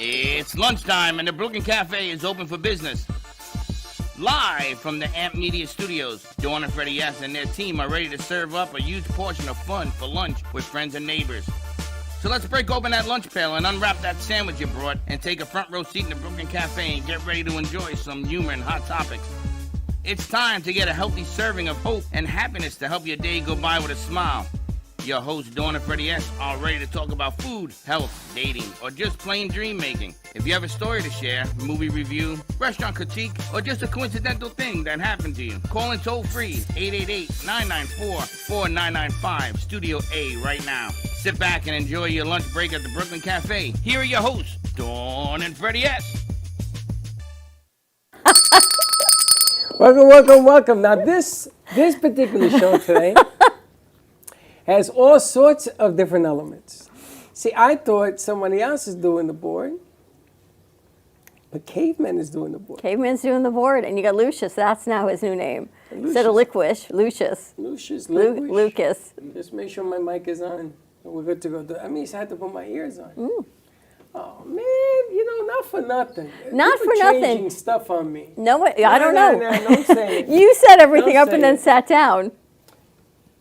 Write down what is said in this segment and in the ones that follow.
It's lunchtime and the Brooklyn Cafe is open for business. Live from the AMP Media Studios, Dawn and Freddie S. and their team are ready to serve up a huge portion of fun for lunch with friends and neighbors. So let's break open that lunch pail and unwrap that sandwich you brought and take a front row seat in the Brooklyn Cafe and get ready to enjoy some humor and hot topics. It's time to get a healthy serving of hope and happiness to help your day go by with a smile. Your hosts, Dawn and Freddie S., are ready to talk about food, health, dating, or just plain dream making. If you have a story to share, movie review, restaurant critique, or just a coincidental thing that happened to you, call in toll free 888-994-4995, Studio A right now. Sit back and enjoy your lunch break at the Brooklyn Cafe. Here are your hosts, Dawn and Freddie S. Welcome. Now this particular show today has all sorts of different elements. See, I thought somebody else is doing the board, but Caveman is doing the board. Caveman's doing the board, and you got Lucius. That's now his new name. Instead of Liquish, Lucius. Lucas. Just make sure my mic is on. We're good to go. I mean, I had to put my ears on. Oh, man, not for nothing. Not for nothing. Changing stuff on me. No, I don't know. No, say it. You set everything up and then sat down.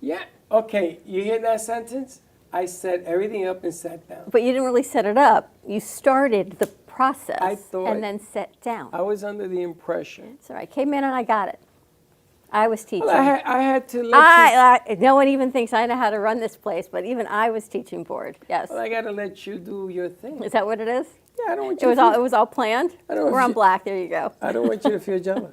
Yeah. Okay, you hear that sentence? I set everything up and sat down. But you didn't really set it up. You started the process and then sat down. I was under the impression. It's all right. Came in and I got it. I was teaching. Well, I had to let you. No one even thinks I know how to run this place, but even I was teaching board. Yes. Well, I got to let you do your thing. Is that what it is? Yeah, I don't want you It was all planned? We're on black. There you go. I don't want you to feel jealous.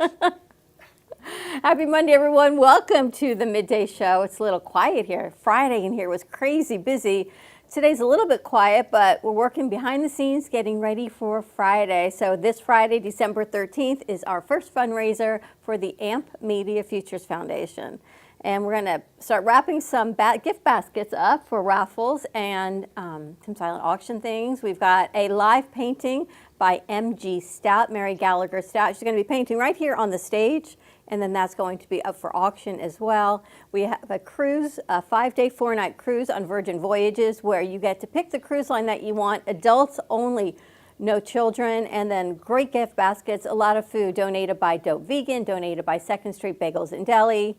Happy Monday, everyone. Welcome to the Midday Show. It's a little quiet here. Friday in here was crazy busy. Today's a little bit quiet, but we're working behind the scenes, getting ready for Friday. So this Friday, December 13th, is our first fundraiser for the AMP Media Futures Foundation. And we're going to start wrapping some gift baskets up for raffles and some silent auction things. We've got a live painting by M.G. Stout, Mary Gallagher Stout. She's going to be painting right here on the stage, and then that's going to be up for auction as well. We have a cruise, a 5-day, 4-night cruise on Virgin Voyages, where you get to pick the cruise line that you want, adults only, no children, and then great gift baskets, a lot of food donated by Dope Vegan, donated by 2nd Street Bagels and Deli.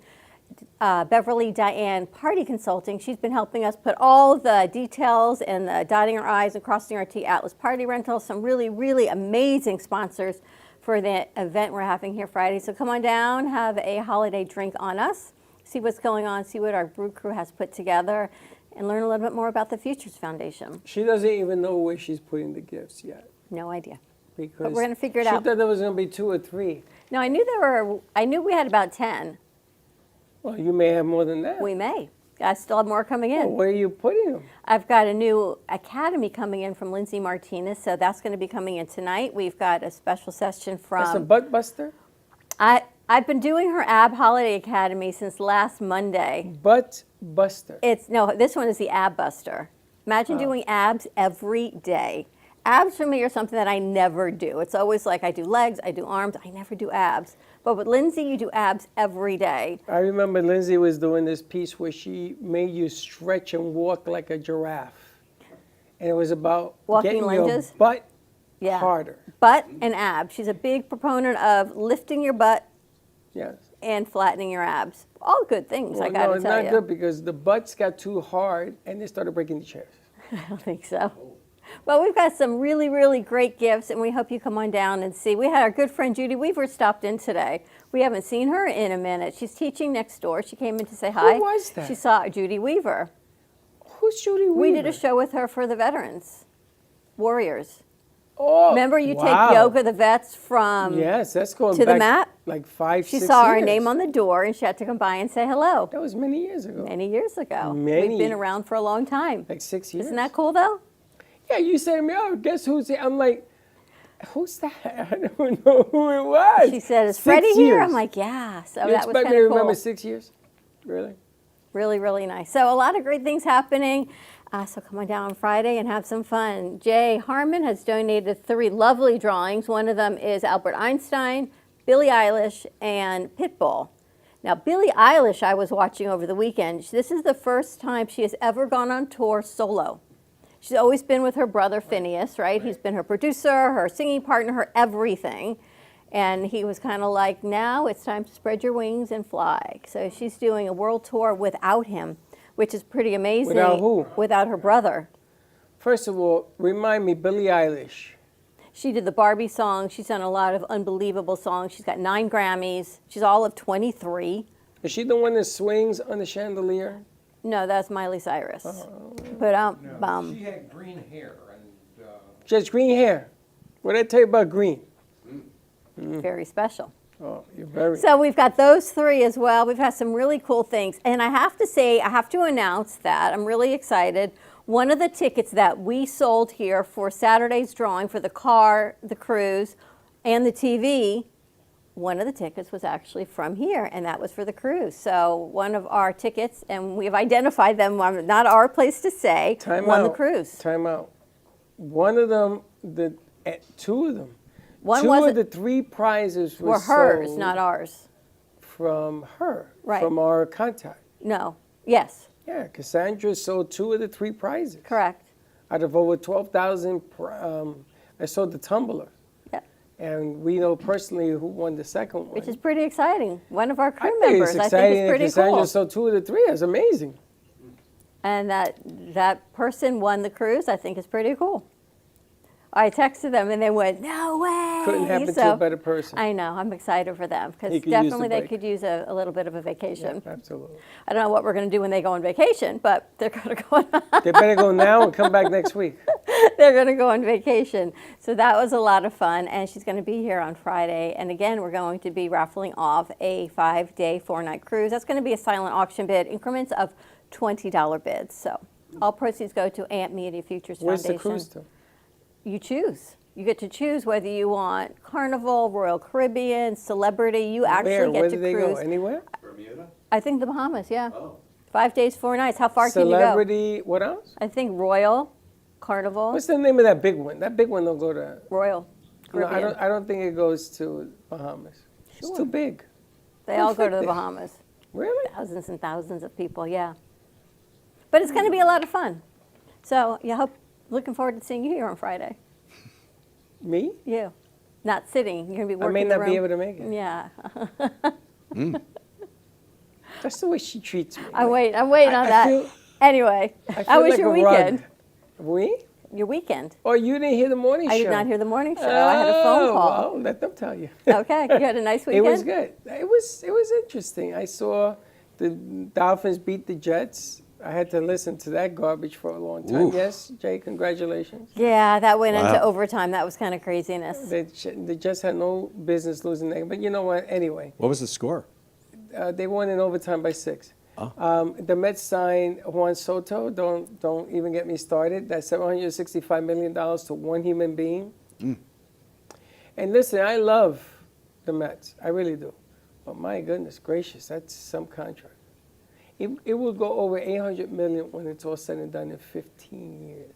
Beverly Diane Party Consulting. She's been helping us put all the details and the dotting our I's and crossing our T. Atlas Party Rental. Some really, really amazing sponsors for the event we're having here Friday. So come on down, have a holiday drink on us, see what's going on, see what our brew crew has put together, and learn a little bit more about the Futures Foundation. She doesn't even know where she's putting the gifts yet. No idea. Because but we're going to figure it out. She thought there was going to be 2 or 3. No, I knew we had about 10. Well, you may have more than that. We may. I still have more coming in. Well, where are you putting them? I've got a new academy coming in from Lindsay Martinez, so that's going to be coming in tonight. We've got a special session from... That's a butt buster? I've been doing her Ab Holiday Academy since last Monday. Butt buster. No, this one is the Ab Buster. Imagine doing abs every day. Abs for me are something that I never do. It's always like I do legs, I do arms, I never do abs. But with Lindsay, you do abs every day. I remember Lindsay was doing this piece where she made you stretch and walk like a giraffe. And it was about walking getting lunges? your butt harder. Butt and abs. She's a big proponent of lifting your butt and flattening your abs. All good things, I got to tell you. No, it's not good because the butts got too hard and they started breaking the chairs. I don't think so. Well, we've got some really, really great gifts, and we hope you come on down and see. We had our good friend Judy Weaver stopped in today. We haven't seen her in a minute. She's teaching next door. She came in to say hi. Who was that? She saw Judy Weaver. Who's Judy Weaver? We did a show with her for the veterans, warriors. Oh, remember you take yoga, the vets from that's going to back the mat? Like 5, 6 years. She saw our name on the door, and she had to come by and say hello. That was many years ago. Many years ago. We've been around for a long time. Like 6 years. Isn't that cool, though? Yeah, you say to me, oh, guess who's here? I'm like, who's that? I don't know who it was. She said, is Freddie here? I'm like, yeah. So you that was kind of cool. expect me to remember 6 years? Really? Really, really nice. So a lot of great things happening. So come on down on Friday and have some fun. Jay Harmon has donated 3 lovely drawings. One of them is Albert Einstein, Billie Eilish, and Pitbull. Now, Billie Eilish, I was watching over the weekend. This is the first time she has ever gone on tour solo. She's always been with her brother Phineas, right? He's been her producer, her singing partner, her everything. And he was kind of like, now it's time to spread your wings and fly. So she's doing a world tour without him, which is pretty amazing. Without who? Without her brother. First of all, remind me, Billie Eilish. She did the Barbie song. She's done a lot of unbelievable songs. She's got 9 Grammys. She's all of 23. Is she the one that swings on the chandelier? No, that's Miley Cyrus. But No, she had green hair and She has green hair. What did I tell you about green? very special. Oh, you're very... So we've got those 3 as well. We've had some really cool things. And I have to say, I have to announce that I'm really excited. One of the tickets that we sold here for Saturday's drawing for the car, the cruise, and the TV, one of the tickets was actually from here, and that was for the cruise. So one of our tickets, and we've identified them, not our place to say, won the cruise. Time out. One of them, 2 of them. One Two of the 3 prizes were hers, sold not ours. from her, Right. from our contact. No. Yes, Yeah, Cassandra sold 2 of the 3 prizes. correct. Out of over 12,000, I sold the tumbler. Yeah. And we know personally who won the second one. Which is pretty exciting. One of our I crew think members. it's I exciting think it's pretty that Cassandra cool. sold 2 of the 3. That's amazing. And that person won the cruise. I think is pretty cool. I texted them and they went, "No way!" Couldn't happen to So, a better person. I know. I'm excited for them because He could use the definitely they break. could use a little bit of a vacation. Absolutely. I don't know what we're going to do when they go on vacation, but they're going to go on. They better go now and come back next week. They're going to go on vacation. So that was a lot of fun, and she's going to be here on Friday. And again, we're going to be raffling off a 5-day, 4-night cruise. That's going to be a silent auction bid, increments of $20 bids. So all proceeds go to Amp Media Futures Where's Foundation. the cruise to? You choose. You get to choose whether you want Carnival, Royal Caribbean, Celebrity. You actually Where get do to they cruise. go? Anywhere? Bermuda? I think the Bahamas, yeah. Oh. 5 days, 4 nights. How far can you go? Celebrity, what else? I think Royal, Carnival, What's the name of that big one? That big one don't go to... Royal No, Caribbean. I don't think it goes to Bahamas. It's Sure. too big. They all go to the Perfect. Bahamas. Really? Thousands and thousands of people, yeah. But it's going to be a lot of fun. So looking forward to seeing you here on Friday. Me? You. Not sitting. You're going to be I working may the not be room. able to make it. Yeah. That's the way she treats me. I'm waiting on I that. feel- Anyway, I feel how was like your a rug. weekend? We? Your weekend. Oh, you didn't hear the morning show? I did not hear the morning show. I had a phone call. Well, let them tell you. Okay, you had a nice It weekend? was good. It was interesting. I saw the Dolphins beat the Jets. I had to listen to that garbage for a long time. Oof. Yes, Jay, congratulations. Yeah, that went into Wow. overtime. That was kind of craziness. The Jets had no business losing that game. But you know what? Anyway, What was the score? they won in overtime by 6. Oh. The Mets signed Juan Soto. Don't even get me started. That's $765 million to one human being. And listen, I love the Mets. I really do. But my goodness gracious, that's some contract. It will go over $800 million when it's all said and done in 15 years.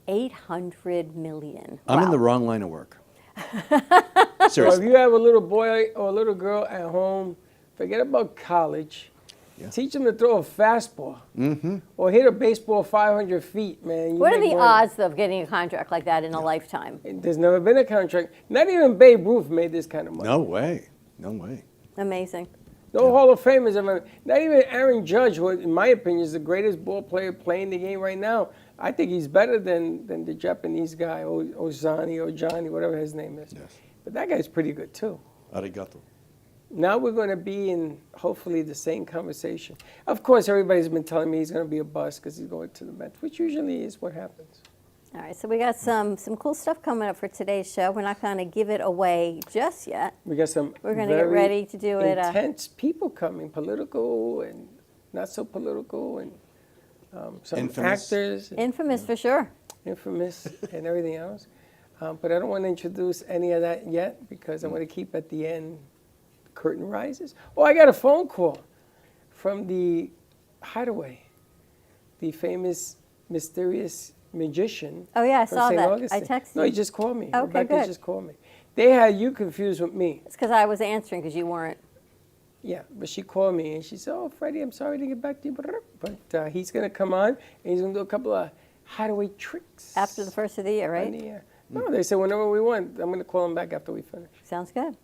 $800 million. I'm in Wow. the wrong line of work. So if Seriously. you have a little boy or a little girl at home, forget about college. Yeah. Teach them to throw a fastball or hit a baseball 500 feet, man. You What are make the money. odds of getting a contract like that in a lifetime? There's never been a contract. Not even Babe Ruth made this kind of money. No way. No way. Amazing. No Hall of Famers ever. Not even Aaron Judge, who, in my opinion, is the greatest ball player playing the game right now. I think he's better than the Japanese guy, Ozani or Johnny, whatever his name is. Yes. But that guy's pretty good too. Arigato. Now we're going to be in hopefully the same conversation. Of course, everybody's been telling me he's going to be a bust because he's going to the Mets, which usually is what happens. All right, so we got some cool stuff coming up for today's show. We're not going to give it away just yet. We got some We're gonna get very ready to do it, intense people coming, political and not so political, and some Infamous. actors. and Infamous for sure. infamous and everything else. But I don't want to introduce any of that yet because I want to keep at the end, the curtain rises. Oh, I got a phone call from the Hideaway, the famous, mysterious magician. Oh, yeah, I from saw St. that. Augustine. I texted No, he you. just called me. Okay, Rebecca good. just called me. They had you confused with me. It's because I was answering because you weren't. Yeah, but she called me and she said, "Oh, Freddie, I'm sorry to get back to you, but he's going to come on and he's going to do a couple of hideaway tricks. After the first of the year, right? Yeah. No, they said whenever we want. I'm going to call them back after we finish. Sounds good.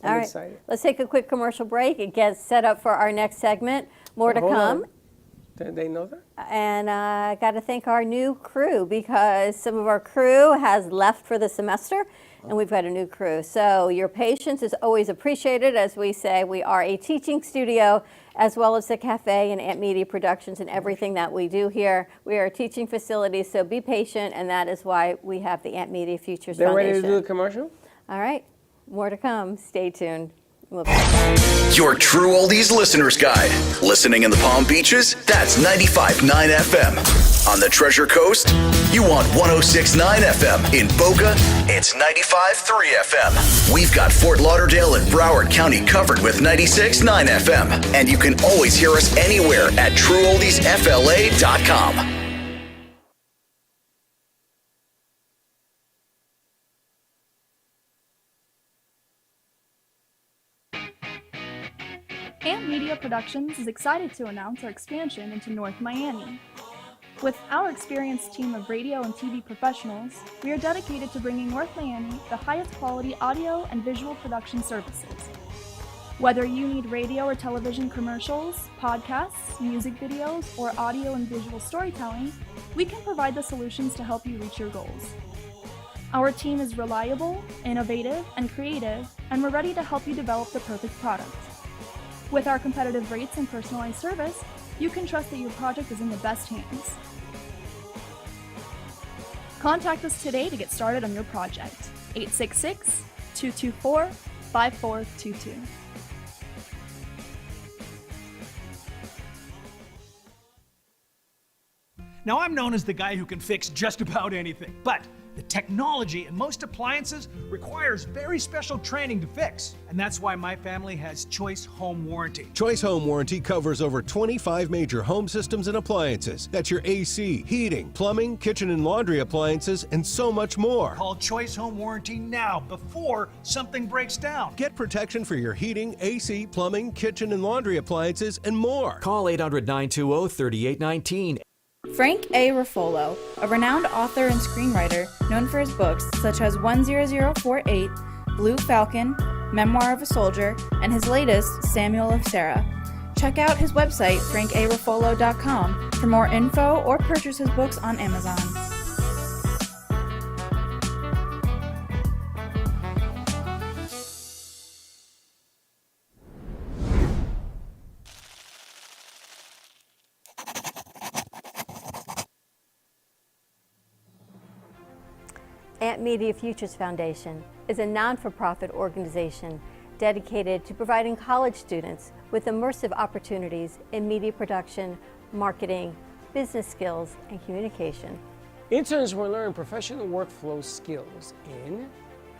I'm All right, excited. let's take a quick commercial break and get set up for our next segment. More to Hold come. on. Did they know that? And I got to thank our new crew because some of our crew has left for the semester and we've got a new crew. So your patience is always appreciated. As we say, we are a teaching studio as well as the cafe and Amp Media Productions and everything that we do here. We are a teaching facility, so be patient, and that is why we have the Amp Media Futures They're Foundation. ready to do the commercial? All right, more to come. Stay tuned. We'll be right back. Your True Oldies Listener's Guide. Listening in the Palm Beaches? That's 95.9 FM. On the Treasure Coast? You want 106.9 FM. In Boca? It's 95.3 FM. We've got Fort Lauderdale and Broward County covered with 96.9 FM. And you can always hear us anywhere at TrueOldiesFLA.com. Amp Media Productions is excited to announce our expansion into North Miami. With our experienced team of radio and TV professionals, we are dedicated to bringing North Miami the highest quality audio and visual production services. Whether you need radio or television commercials, podcasts, music videos, or audio and visual storytelling, we can provide the solutions to help you reach your goals. Our team is reliable, innovative, and creative, and we're ready to help you develop the perfect product. With our competitive rates and personalized service, you can trust that your project is in the best hands. Contact us today to get started on your project. 866-224-5422. Now, I'm known as the guy who can fix just about anything, but the technology in most appliances requires very special training to fix. And that's why my family has Choice Home Warranty. Choice Home Warranty covers over 25 major home systems and appliances. That's your AC, heating, plumbing, kitchen and laundry appliances, and so much more. Call Choice Home Warranty now before something breaks down. Get protection for your heating, AC, plumbing, kitchen and laundry appliances, and more. Call 800-920-3819. Frank A. Ruffolo, a renowned author and screenwriter known for his books such as 10048, Blue Falcon, Memoir of a Soldier, and his latest, Samuel of Sarah. Check out his website, frankaruffolo.com, for more info or purchase his books on Amazon. Amp Media Futures Foundation is a non-for-profit organization dedicated to providing college students with immersive opportunities in media production, marketing, business skills, and communication. Interns will learn professional workflow skills in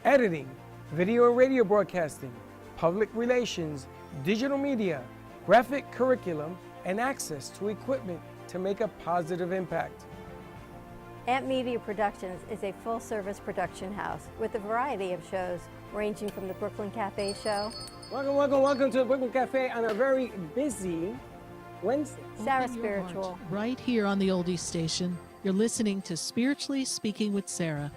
editing, video and radio broadcasting, public relations, digital media, graphic curriculum, and access to equipment to make a positive impact. Amp Media Productions is a full-service production house with a variety of shows ranging from the Brooklyn Cafe show. Welcome to the Brooklyn Cafe on a very busy Wednesday. Sarah Spiritual. Right here on the Oldies Station, you're listening to Spiritually Speaking with Sarah.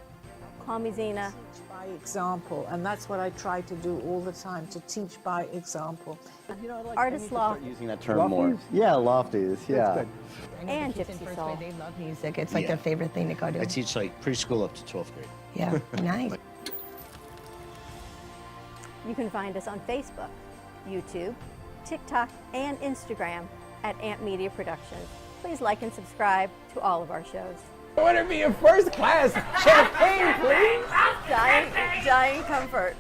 Call me Zena. Teach by example, and that's what I try to do all the time, to teach by example. Artist Law. Using that term more. Yeah, lofties, yeah. And Gypsy Soul. They love music. It's like their favorite thing to go to. I teach like preschool up to 12th grade. Yeah, nice. You can find us on Facebook, YouTube, TikTok, and Instagram at Amp Media Productions. Please like and subscribe to all of our shows. I want to be in first class champagne, please. Dying comfort.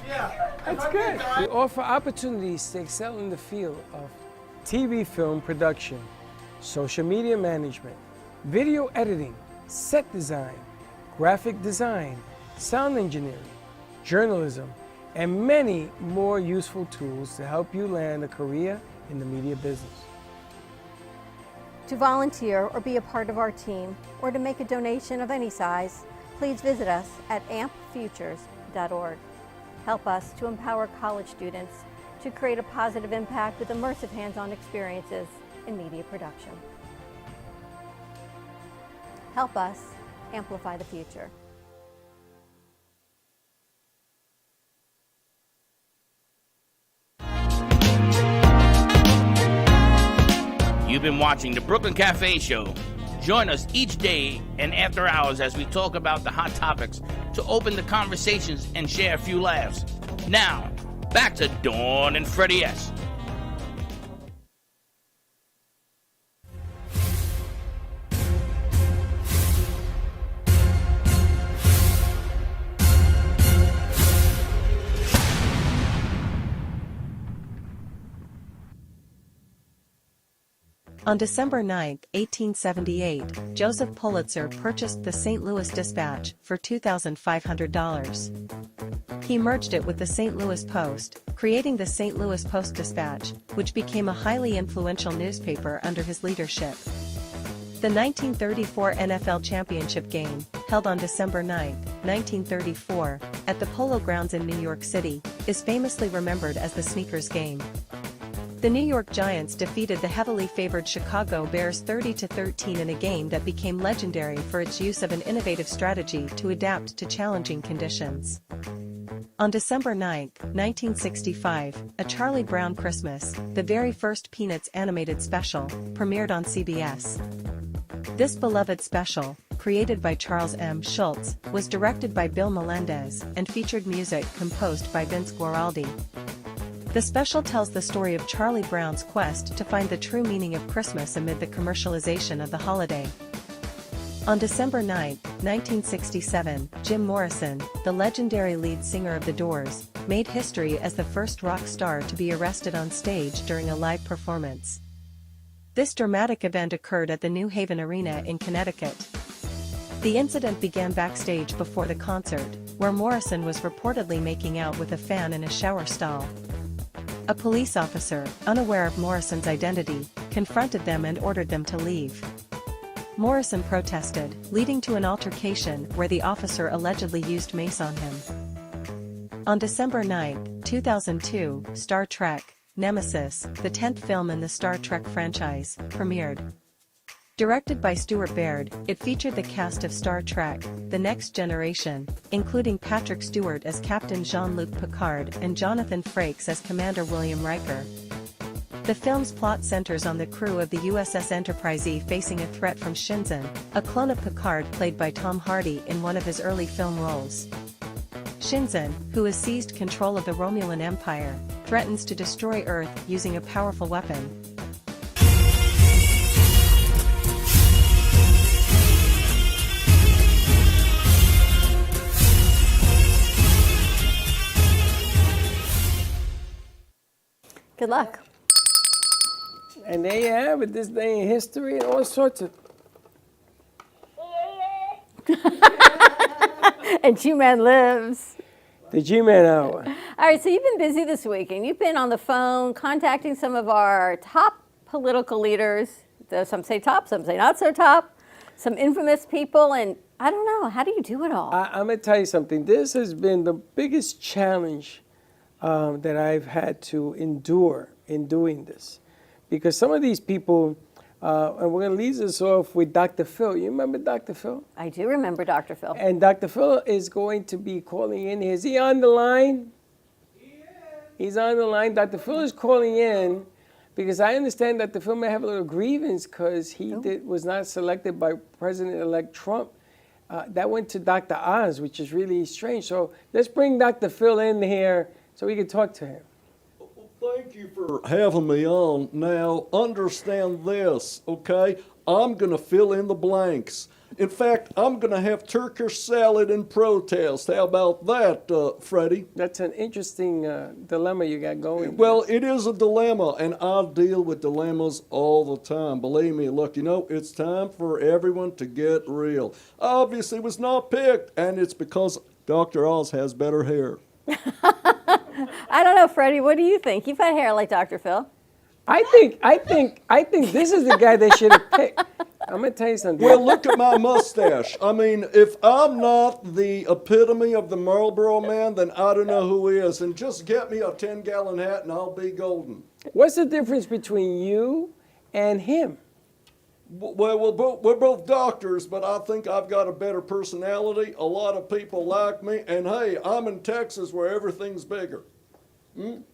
Yeah, that's good. We offer opportunities to excel in the field of TV film production, social media management, video editing, set design, graphic design, sound engineering, journalism, and many more useful tools to help you land a career in the media business. To volunteer or be a part of our team, or to make a donation of any size, please visit us at ampfutures.org. Help us to empower college students to create a positive impact with immersive hands-on experiences in media production. help us amplify the future. You've been watching the Brooklyn Cafe Show. Join us each day and after hours as we talk about the hot topics to open the conversations and share a few laughs. Now, back to Dawn and Freddie S. On December 9, 1878, Joseph Pulitzer purchased the St. Louis Dispatch for $2,500. He merged it with the St. Louis Post, creating the St. Louis Post-Dispatch, which became a highly influential newspaper under his leadership. The 1934 NFL Championship game, held on December 9, 1934, at the Polo Grounds in New York City, is famously remembered as the Sneakers Game. The New York Giants defeated the heavily favored Chicago Bears 30-13 in a game that became legendary for its use of an innovative strategy to adapt to challenging conditions. On December 9, 1965, A Charlie Brown Christmas, the very first Peanuts animated special, premiered on CBS. This beloved special, created by Charles M. Schulz, was directed by Bill Melendez and featured music composed by Vince Guaraldi. The special tells the story of Charlie Brown's quest to find the true meaning of Christmas amid the commercialization of the holiday. On December 9, 1967, Jim Morrison, the legendary lead singer of The Doors, made history as the first rock star to be arrested on stage during a live performance. This dramatic event occurred at the New Haven Arena in Connecticut. The incident began backstage before the concert, where Morrison was reportedly making out with a fan in a shower stall. A police officer, unaware of Morrison's identity, confronted them and ordered them to leave. Morrison protested, leading to an altercation where the officer allegedly used mace on him. On December 9, 2002, Star Trek: Nemesis, the 10th film in the Star Trek franchise, premiered. Directed by Stuart Baird, it featured the cast of Star Trek: The Next Generation, including Patrick Stewart as Captain Jean-Luc Picard and Jonathan Frakes as Commander William Riker. The film's plot centers on the crew of the USS Enterprise E facing a threat from Shinzen, a clone of Picard played by Tom Hardy in one of his early film roles. Shinzen, who has seized control of the Romulan Empire, threatens to destroy Earth using a powerful weapon. Good luck. And there you have it, this day in history and all sorts of... And G-Man lives. The G-Man Hour. All right, so you've been busy this week, and you've been on the phone contacting some of our top political leaders. Some say top, some say not so top, some infamous people, and I don't know, how do you do it all? I'm going to tell you something. This has been the biggest challenge that I've had to endure in doing this. Because some of these people, and we're going to lead this off with Dr. Phil. You remember Dr. Phil? I do remember Dr. Phil. And Dr. Phil is going to be calling in. Is he on the line? He's on the line. Dr. Phil is calling in because I understand Dr. Phil may have a little grievance because he was not selected by President-elect Trump. That went to Dr. Oz, which is really strange. So let's bring Dr. Phil in here so we can talk to him. Thank you for having me on. Now, understand this, okay? I'm going to fill in the blanks. In fact, I'm going to have Turkish salad in protest. How about that, Freddie? That's an interesting dilemma you got going. Well, it is a dilemma, and I deal with dilemmas all the time. Believe me, look, you know, it's time for everyone to get real. Obviously, it was not picked, and it's because Dr. Oz has better hair. I don't know, Freddie. What do you think? You've had hair like Dr. Phil. I think this is the guy they should have picked. I'm going to tell you something. Well, look at my mustache. I mean, if I'm not the epitome of the Marlboro Man, then I don't know who is. And just get me a 10-gallon hat and I'll be golden. What's the difference between you and him? Well, we're both doctors, but I think I've got a better personality. A lot of people like me, and hey, I'm in Texas where everything's bigger. Sound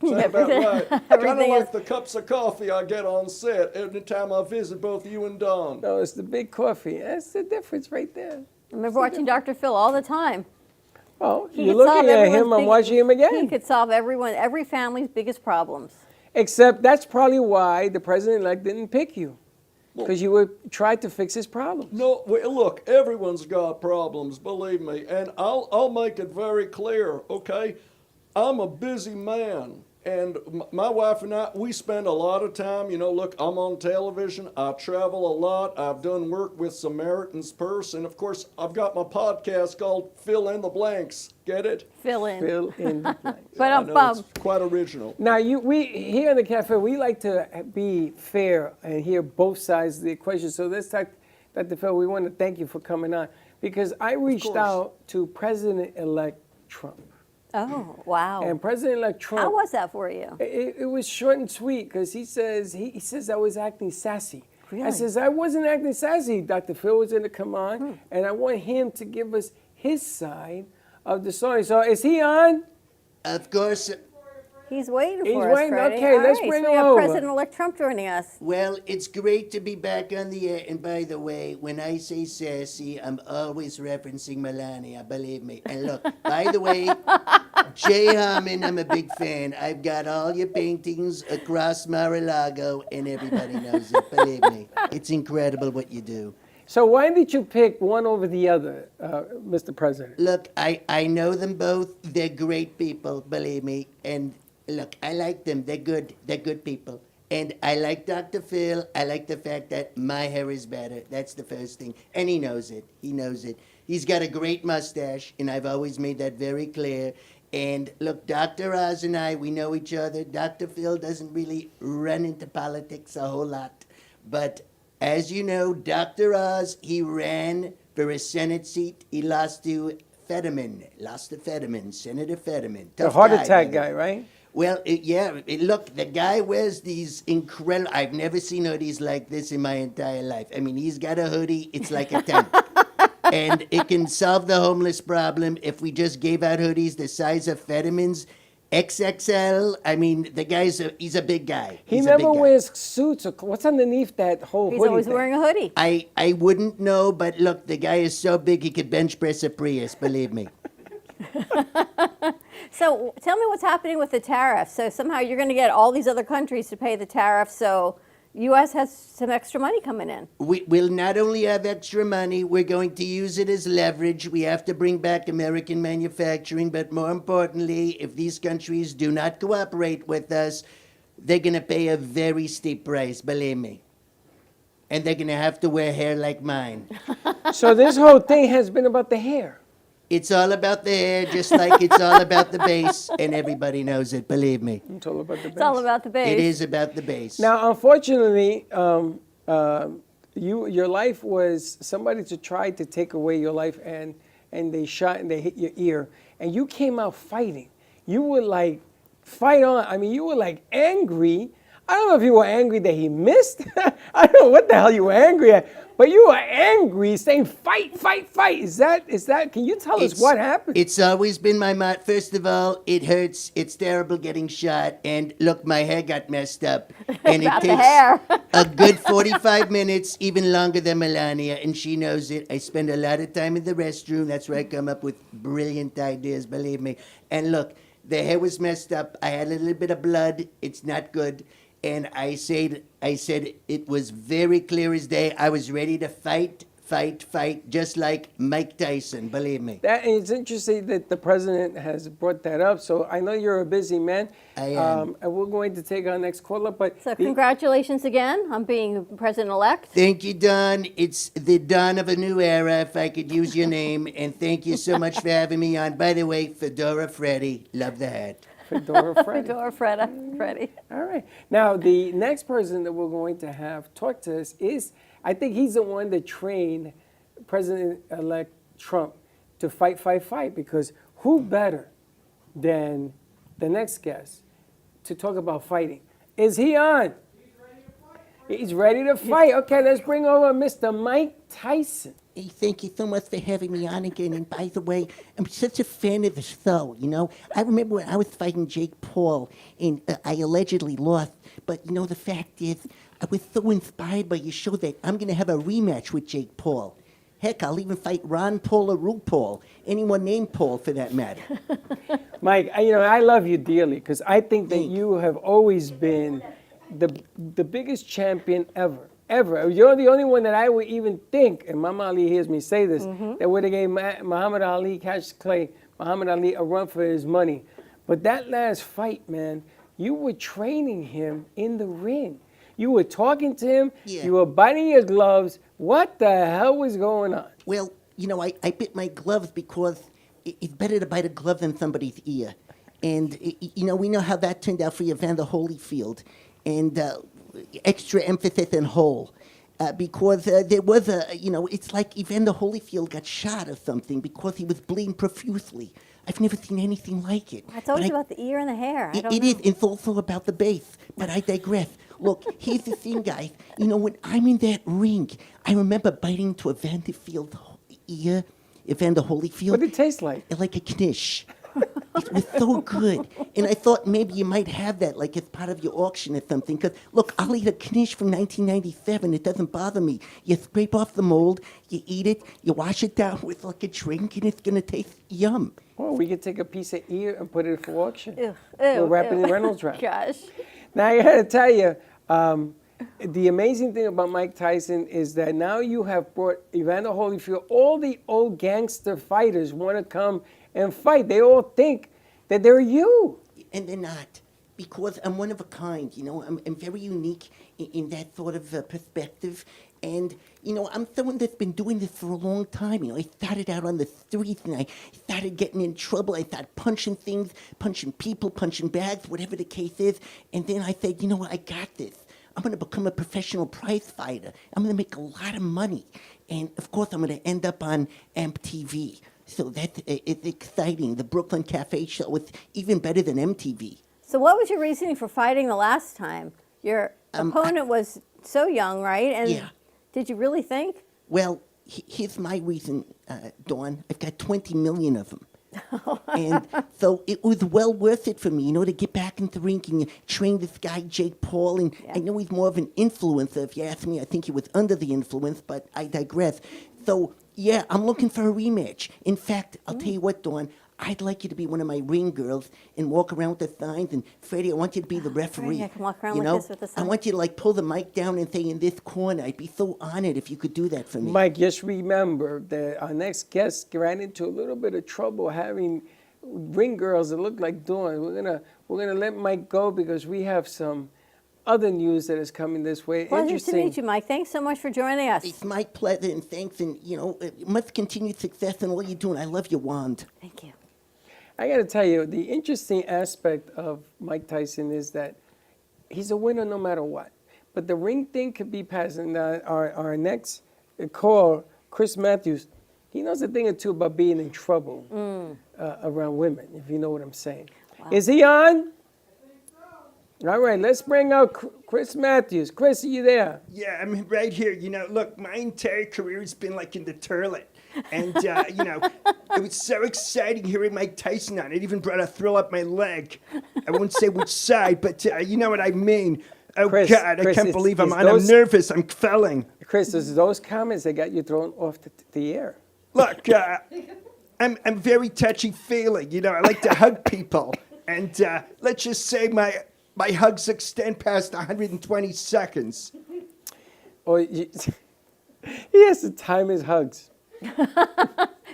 about right? Kind of like the cups of coffee I get on set every time I visit both you and Don. No, it's the big coffee. That's the difference right there. I remember watching Dr. Phil all the time. Oh, you're looking at him, I'm watching him again. He could solve every family's biggest problems. Except that's probably why the president-elect didn't pick you. Because you would try to fix his problems. No, look, everyone's got problems, believe me, and I'll make it very clear, okay? I'm a busy man, and my wife and I, we spend a lot of time, look, I'm on television, I travel a lot, I've done work with Samaritan's Purse, and of course, I've got my podcast called Fill in the Blanks. Get it? Fill in the blanks. But I know, it's quite original. Now, we here in the cafe, we like to be fair and hear both sides of the equation. So let's talk, Dr. Phil, we want to thank you for coming on, because I reached out to President-elect Trump. Oh, wow. And President-elect Trump. How was that for you? It was short and sweet, because he says I was acting sassy. Really? I says, I wasn't acting sassy. Dr. Phil was going to come on, and I want him to give us his side of the story. So is he on? Of course. He's waiting He's for us, waiting? Freddie. Okay, All let's right, bring so him we have over. President-elect Trump joining us. Well, it's great to be back on the air. And by the way, when I say sassy, I'm always referencing Melania, believe me. And look, by the way, Jay Harmon, I'm a big fan. I've got all your paintings across Mar-a-Lago, and everybody knows it, believe me. It's incredible what you do. So why did you pick one over the other, Mr. President? Look, I know them both. They're great people, believe me. And look, I like them. They're good. They're good people. And I like Dr. Phil. I like the fact that my hair is better. That's the first thing. And he knows it. He knows it. He's got a great mustache, and I've always made that very clear. And look, Dr. Oz and I, we know each other. Dr. Phil doesn't really run into politics a whole lot. But as you know, Dr. Oz, he ran for a Senate seat. He lost to Fetterman. Senator Fetterman. The heart attack guy, right? Well, look, the guy wears these incredible, I've never seen hoodies like this in my entire life. I mean, he's got a hoodie, it's like a tent. And it can solve the homeless problem if we just gave out hoodies the size of Fetterman's. XXL. I mean, the guy's he's a big guy. He never wears suits. Or what's underneath that whole hoodie? He's always thing? wearing a hoodie. I wouldn't know, but look, the guy is so big he could bench press a Prius, believe me. So tell me what's happening with the tariffs. So somehow you're going to get all these other countries to pay the tariffs, so U.S. has some extra money coming in. We'll not only have extra money, we're going to use it as leverage. We have to bring back American manufacturing, but more importantly, if these countries do not cooperate with us, they're going to pay a very steep price, believe me. And they're going to have to wear hair like mine. So this whole thing has been about the hair. It's all about the hair, just like it's all about the bass, and everybody knows it, believe me. It's all about the bass. It's all about the bass. It is about the bass. Now, unfortunately, your life was somebody to try to take away your life, and they shot and they hit your ear, and you came out fighting. You were like, fight on. I mean, you were like angry. I don't know if you were angry that he missed. I don't know what the hell you were angry at. But you were angry, saying, fight, fight, fight. Is that, can you tell us what happened? It's always been my motto. First of all, it hurts. It's terrible getting shot. And look, my hair got messed up. And it takes a good 45 minutes, even longer than Melania, and she knows it. I spend a lot of time in the restroom. That's where I come up with brilliant ideas, believe me. And look, the hair was messed up. I had a little bit of blood. It's not good. And I said it was very clear as day. I was ready to fight, just like Mike Tyson, believe me. That is interesting that the president has brought that up. So I know you're a busy man. I am. And we're going to take our next caller. But So congratulations again on being president-elect. Thank you, Don. It's the dawn of a new era, if I could use your name. And thank you so much for having me on. By the way, Fedora Freddy, love the hat. Fedora Freddy. Fedora Freddy. All right. Now, the next person that we're going to have talk to us is, I think he's the one that trained President-elect Trump to fight, because who better than the next guest to talk about fighting? Is he on? He's ready to fight. Okay, let's bring over Mr. Mike Tyson. Hey, thank you so much for having me on again. And by the way, I'm such a fan of the show, you know. I remember when I was fighting Jake Paul, and I allegedly lost. But, you know, the fact is, I was so inspired by your show that I'm going to have a rematch with Jake Paul. Heck, I'll even fight Ron Paul or Ru Paul. Anyone named Paul, for that matter. Mike, I love you dearly because I think that you have always been the biggest champion ever. You're the only one that I would even think, and Mama Ali hears me say this, that would have gave Muhammad Ali, Cassius Clay, Muhammad Ali a run for his money. But that last fight, man, you were training him in the ring. You were talking to him. Yeah. You were biting your gloves. What the hell was going on? Well, you know, I bit my gloves because it's better to bite a glove than somebody's ear. And, you know, we know how that turned out for Evander Holyfield. And extra emphasis on whole. Because there was it's like Evander Holyfield got shot or something because he was bleeding profusely. I've never seen anything like it. I told you about the ear and the hair. It is. It's also about the base, but I digress. Look, here's the thing, guys. You know, when I'm in that ring, I remember biting into Evander Holyfield. What did it taste like? Like a knish. It was so good. And I thought maybe you might have that, like as part of your auction or something. Because, look, I'll eat a knish from 1997. It doesn't bother me. You scrape off the mold, you eat it, you wash it down with like a drink, and it's going to taste yum. Well, we could take a piece of ear and put it for auction. Ew, we'll wrap it in Reynolds wrap. Gosh. Now, I got to tell you, the amazing thing about Mike Tyson is that now you have brought Evander Holyfield. All the old gangster fighters want to come and fight. They all think that they're you. And they're not, because I'm one of a kind, you know. I'm very unique in that sort of perspective. And, you know, I'm someone that's been doing this for a long time. You know, I started out on the streets, and I started getting in trouble. I started punching things, punching people, punching bags, whatever the case is. And then I said, you know what, I got this. I'm going to become a professional prize fighter. I'm going to make a lot of money. And, of course, I'm going to end up on MTV. So it's exciting. The Brooklyn Cafe show is even better than MTV. So what was your reasoning for fighting the last time? Your opponent was so young, right? And yeah. Did you really think? Well, here's my reason, Dawn. I've got 20 million of them. And so it was well worth it for me, you know, to get back into the ring and train this guy, Jake Paul. And I know he's more of an influencer. If you ask me, I think he was under the influence, but I digress. So, yeah, I'm looking for a rematch. In fact, I'll tell you what, Dawn, I'd like you to be one of my ring girls and walk around with the signs. And Freddie, I want you to be the referee. Freddie, I can walk around you like know? this with the I sign. want you to like pull the mic down and say in this corner. I'd be so honored if you could do that for me. Mike, just remember that our next guest ran into a little bit of trouble having ring girls that look like Dawn. We're gonna let Mike go because we have some other news that is coming this way. Pleasure to meet you, Mike. Thanks so much for joining us. It's my pleasure, and thanks, and, you know, much continued success in all you're doing. I love your wand. Thank you. I got to tell you, the interesting aspect of Mike Tyson is that he's a winner no matter what. But the ring thing could be passed. And our next call, Chris Matthews, he knows a thing or two about being in trouble around women, if you know what I'm saying. Wow. Is he on? All right, let's bring out Chris Matthews. Chris, are you there? Yeah, I'm right here. You know, look, my entire career has been like in the toilet. And, you know, it was so exciting hearing Mike Tyson on. It even brought a thrill up my leg. I won't say which side, but you know what I mean. Oh, Chris, God, I can't believe I'm on. I'm nervous. I'm felling. Chris, it's those comments that got you thrown off the air. Look, I'm very touchy-feely. You know, I like to hug people. And let's just say my hugs extend past 120 seconds. Oh, he has to time his hugs.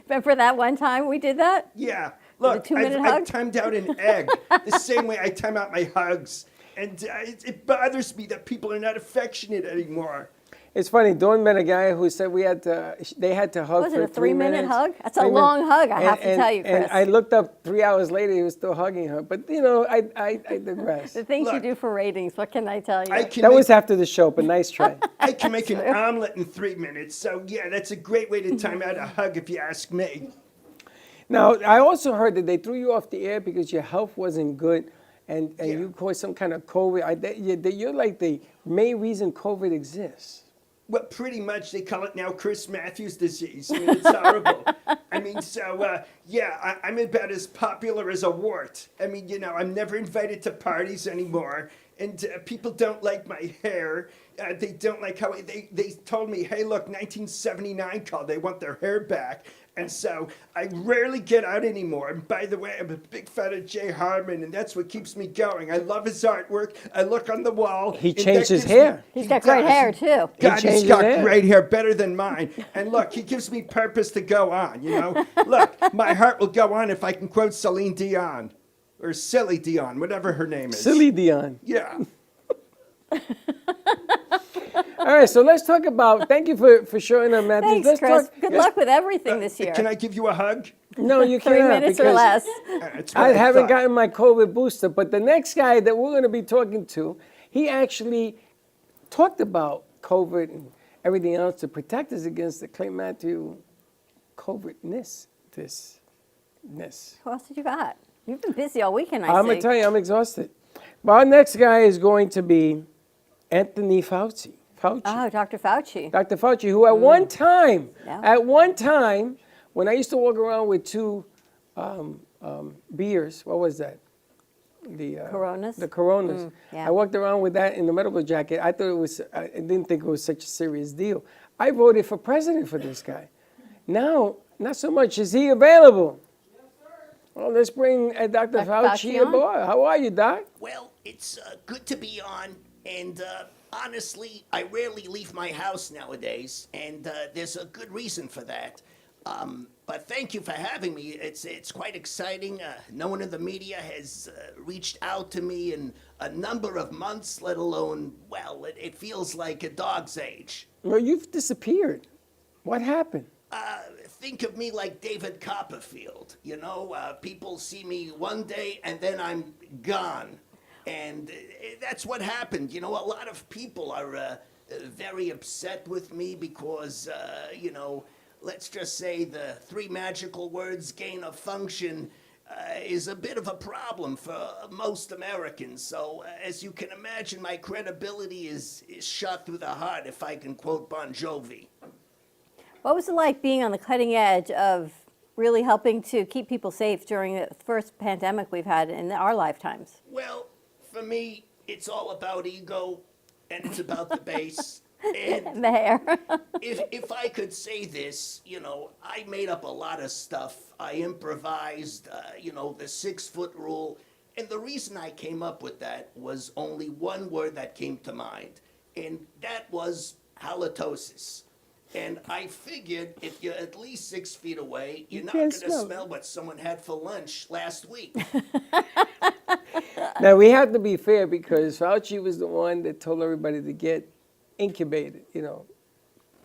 Remember that one time we did that? Yeah. Look, I've timed out an egg the same way I time out my hugs. And it bothers me that people are not affectionate anymore. It's funny, Dawn met a guy who said they had to hug for 3 minutes. Was it a 3-minute hug? That's a long hug, I have to tell you, Chris. And I looked up 3 hours later, he was still hugging her. But, you know, I digress. The things you do for ratings, what can I tell you? That was after the show, but nice try. I can make an omelet in 3 minutes. So, yeah, that's a great way to time out a hug if you ask me. Now, I also heard that they threw you off the air because your health wasn't good. and you caught some kind of COVID. You're like the main reason COVID exists. Well, pretty much they call it now Chris Matthews disease. I mean, it's horrible. I mean, so, I'm about as popular as a wart. I mean, I'm never invited to parties anymore. And people don't like my hair. They don't like how they told me, hey, look, 1979 called. They want their hair back. And so I rarely get out anymore. And by the way, I'm a big fan of Jay Harmon, and that's what keeps me going. I love his artwork. I look on the wall. He changed his hair. He's got great hair, too. God, he's got great hair, better than mine. And look, he gives me purpose to go on, Look, my heart will go on if I can quote Celine Dion. Or Silly Dion, whatever her name is. Silly Dion. Yeah. All right, so let's talk about, thank you for showing up, Matthew. Thanks, Chris. Good luck with everything this year. Can I give you a hug? No, you can't. 3 minutes or less. I haven't gotten my COVID booster, but the next guy that we're going to be talking to, he actually talked about COVID and everything else to protect us against the Clay Matthew COVID-ness. Who else did you got? You've been busy all weekend, I'm going to tell you, I'm exhausted. But our next guy is going to be Anthony Fauci. Oh, Dr. Fauci. Dr. Fauci, who at one time, when I used to walk around with two beers, what was that? The Coronas? The Coronas. Yeah. I walked around with that in the medical jacket. I didn't think it was such a serious deal. I voted for president for this guy. Now, not so much. Is he available? Well, let's bring Dr. Fauci aboard. How are you, Doc? Well, it's good to be on, and honestly, I rarely leave my house nowadays, and there's a good reason for that. But thank you for having me. It's quite exciting. No one in the media has reached out to me in a number of months, let alone, well, it feels like a dog's age. Well, you've disappeared. What happened? Think of me like David Copperfield. People see me one day and then I'm gone. And that's what happened. A lot of people are very upset with me because, let's just say the 3 magical words, gain of function, is a bit of a problem for most Americans. So, as you can imagine, my credibility is shot through the heart, if I can quote Bon Jovi. What was it like being on the cutting edge of really helping to keep people safe during the first pandemic we've had in our lifetimes? Well, for me, it's all about ego, and it's about the bass. And the hair. if I could say this, I made up a lot of stuff. I improvised, the 6-foot rule. And the reason I came up with that was only one word that came to mind, and that was halitosis. And I figured if you're at least 6 feet away, you're not going to smell what someone had for lunch last week. Now, we have to be fair because Fauci was the one that told everybody to get incubated,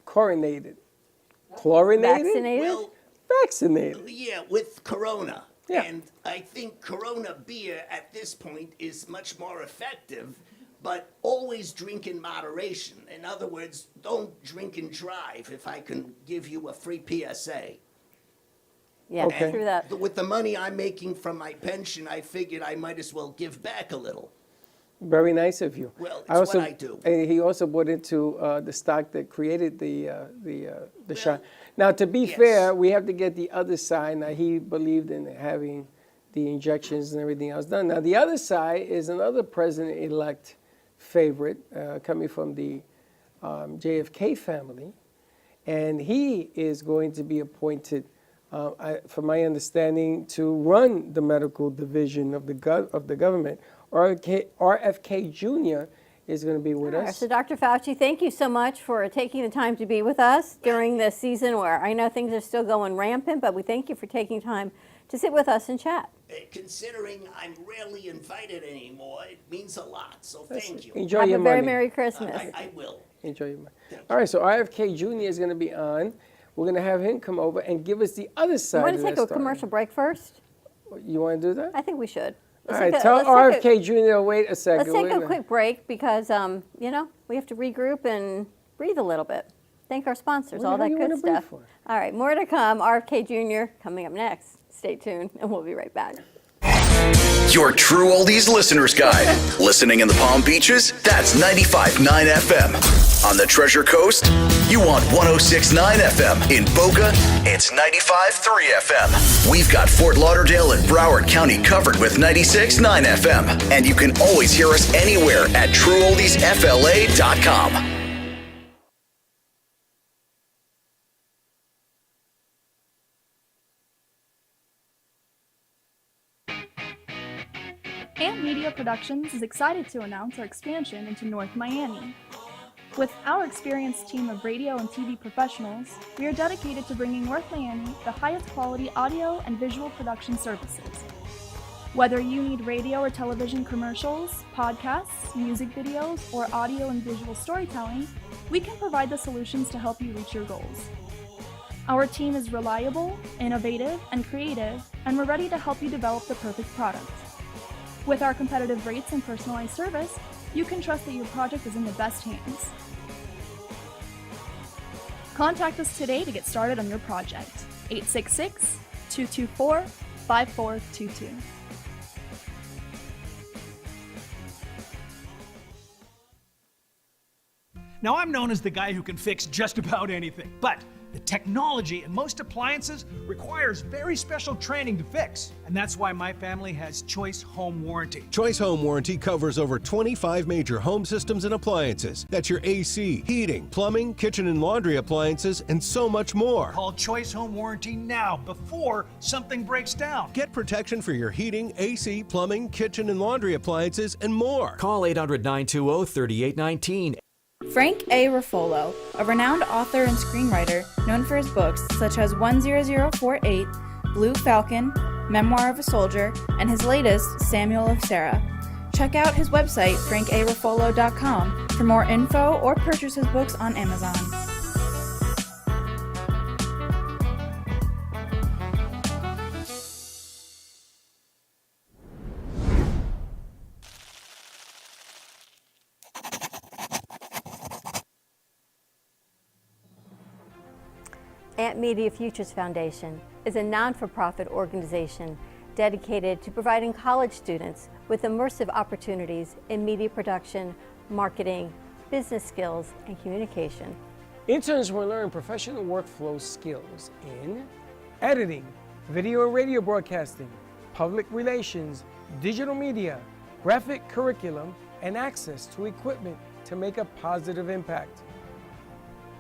chlorinated. Vaccinated? Well, vaccinated. Yeah, with Corona. Yeah. And I think Corona beer at this point is much more effective. But always drink in moderation. In other words, don't drink and drive, if I can give you a free PSA. Yeah, through that. With the money I'm making from my pension, I figured I might as well give back a little. Very nice of you. Well, it's what I do. And he also bought into the stock that created the shot. Now, to be fair, we have to get the other side. Now, he believed in having the injections and everything else done. Now, the other side is another president-elect favorite coming from the JFK family, and he is going to be appointed, from my understanding, to run the medical division of the government. RFK Jr. is going to be with us. So Dr. Fauci, thank you so much for taking the time to be with us during this season where I know things are still going rampant, but we thank you for taking time to sit with us and chat. Considering I'm rarely invited anymore, it means a lot, so thank you. Enjoy your money. Have a very Merry Christmas. I will. Enjoy your money. All right, so RFK Jr. is going to be on. We're going to have him come over and give us the other side. You want to take a commercial break first? You want to do that? I think we should. All right, tell RFK Jr. wait a second. Let's take a quick break because, we have to regroup and breathe a little bit. Thank our sponsors, all that good stuff. All right, more to come. RFK Jr. coming up next. Stay tuned, and we'll be right back. Your True Oldies Listener's Guide. Listening in the Palm Beaches? That's 95.9 FM. On the Treasure Coast? You want 106.9 FM. In Boca? It's 95.3 FM. We've got Fort Lauderdale and Broward County covered with 96.9 FM. And you can always hear us anywhere at TrueOldiesFLA.com. Amp Media Productions is excited to announce our expansion into North Miami. With our experienced team of radio and TV professionals, we are dedicated to bringing North Miami the highest quality audio and visual production services. Whether you need radio or television commercials, podcasts, music videos, or audio and visual storytelling, we can provide the solutions to help you reach your goals. Our team is reliable, innovative, and creative, and we're ready to help you develop the perfect product. With our competitive rates and personalized service, you can trust that your project is in the best hands. Contact us today to get started on your project. 866-224-5422. Now, I'm known as the guy who can fix just about anything, but the technology in most appliances requires very special training to fix. And that's why my family has Choice Home Warranty. Choice Home Warranty covers over 25 major home systems and appliances. That's your AC, heating, plumbing, kitchen and laundry appliances, and so much more. Call Choice Home Warranty now before something breaks down. Get protection for your heating, AC, plumbing, kitchen and laundry appliances, and more. Call 800-920-3819. Frank A. Ruffolo, a renowned author and screenwriter known for his books such as 10048, Blue Falcon, Memoir of a Soldier, and his latest, Samuel of Sarah. Check out his website, frankaruffolo.com, for more info or purchase his books on Amazon. Amp Media Futures Foundation is a non-for-profit organization dedicated to providing college students with immersive opportunities in media production, marketing, business skills, and communication. Interns will learn professional workflow skills in editing, video and radio broadcasting, public relations, digital media, graphic curriculum, and access to equipment to make a positive impact.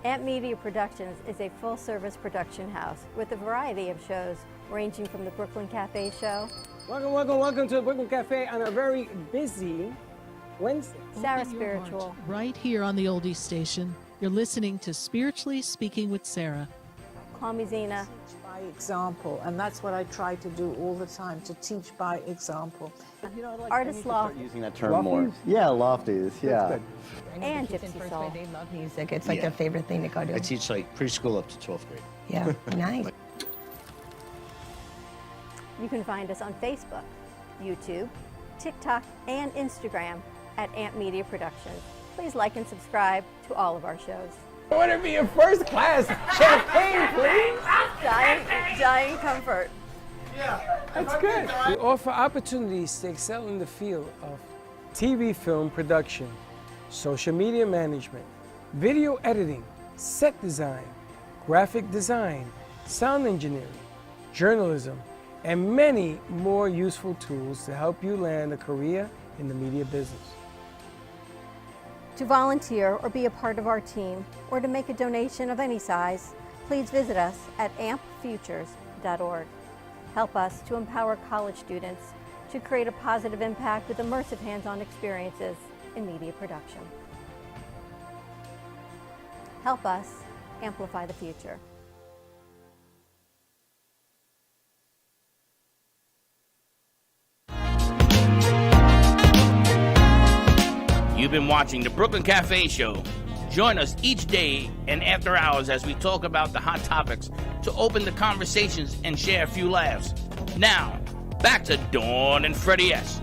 Amp Media Productions is a full-service production house with a variety of shows ranging from the Brooklyn Cafe show. Welcome to the Brooklyn Cafe on a very busy Wednesday. Sarah Spiritual. Right here on the Oldies Station. You're listening to Spiritually Speaking with Sarah. Call me Zena. Teach by example, and that's what I try to do all the time, to teach by example. Artist Loft. Using that term more. Yeah, lofties, yeah. And Gypsy Soul. They love music. It's like their favorite thing to go to. I teach like preschool up to 12th grade. Yeah, nice. You can find us on Facebook, YouTube, TikTok, and Instagram at Amp Media Productions. Please like and subscribe to all of our shows. I want to be in first class. Champagne, please. Giant comfort. That's good. We offer opportunities to excel in the field of TV film production, social media management, video editing, set design, graphic design, sound engineering, journalism, and many more useful tools to help you land a career in the media business. To volunteer or be a part of our team, or to make a donation of any size, please visit us at ampfutures.org. Help us to empower college students to create a positive impact with immersive hands-on experiences in media production. Help us amplify the future. You've been watching the Brooklyn Cafe Show. Join us each day and after hours as we talk about the hot topics to open the conversations and share a few laughs. Now, back to Dawn and Freddie S.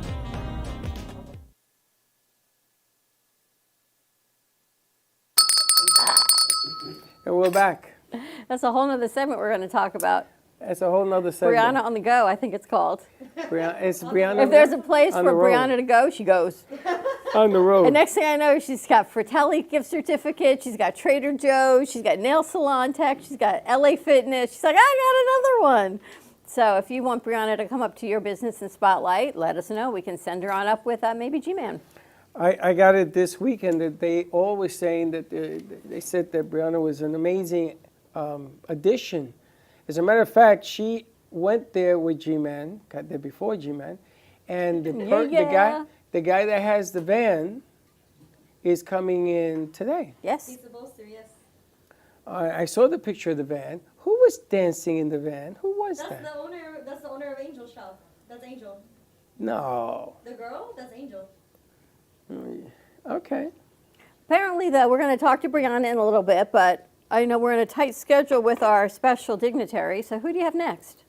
And we're back. That's a whole nother segment we're going to talk about. That's a whole nother segment. Brianna on the go, I think it's called. It's Brianna. If there's a place on for the road. Brianna to go, she goes. On the road. And next thing I know, she's got Fratelli gift certificate. She's got Trader Joe's. She's got nail salon tech. She's got LA Fitness. She's like, I got another one. So if you want Brianna to come up to your business and spotlight, let us know. We can send her on up with maybe G-Man. I got it this weekend that they all were saying that they said that Brianna was an amazing addition. As a matter of fact, she went there with G-Man, got there before G-Man, and the guy that has the van is coming in today. Yes. He's supposed to, yes. I saw the picture of the van. Who was dancing in the van? Who was that? That's the owner of Angel's shop. That's Angel. No. The girl? That's Angel. Okay. Apparently, though, we're going to talk to Brianna in a little bit, but I know we're in a tight schedule with our special dignitary. So who do you have next?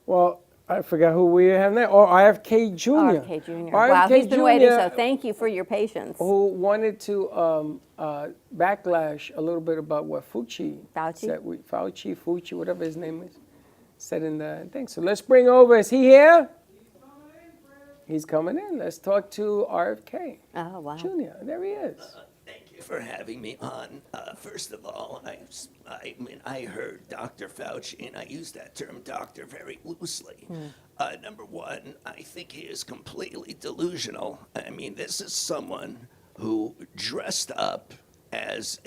Well, I forgot who we have next. Oh, RFK Jr. RFK Jr. Wow, he's been waiting, so thank you for your patience. Who wanted to backlash a little bit about what Fauci said. Fauci, whatever his name is, said in the thing. So let's bring over, is he here? He's coming in. Let's talk to RFK Jr. There he is. Thank you for having me on. First of all, I heard Dr. Fauci, and I use that term doctor very loosely. Number one, I think he is completely delusional. I mean, this is someone who dressed up as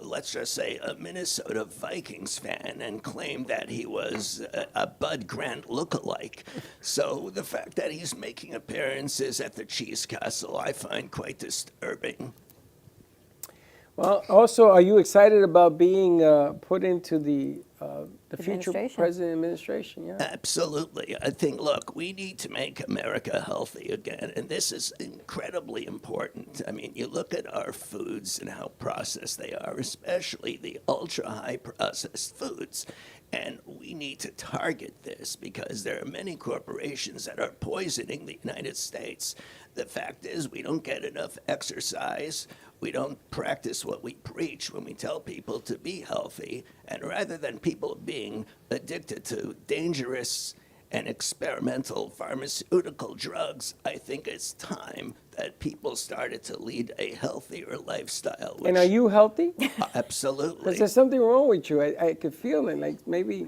let's just say, a Minnesota Vikings fan and claimed that he was a Bud Grant lookalike. So the fact that he's making appearances at the Cheese Castle, I find quite disturbing. Well, also, are you excited about being put into the future president administration? Yeah. Absolutely. I think, look, we need to make America healthy again, and this is incredibly important. I mean, you look at our foods and how processed they are, especially the ultra-high processed foods. And we need to target this because there are many corporations that are poisoning the United States. The fact is, we don't get enough exercise. We don't practice what we preach when we tell people to be healthy. And rather than people being addicted to dangerous and experimental pharmaceutical drugs, I think it's time that people started to lead a healthier lifestyle. And are you healthy? Absolutely. Because there's something wrong with you. I could feel it, like maybe...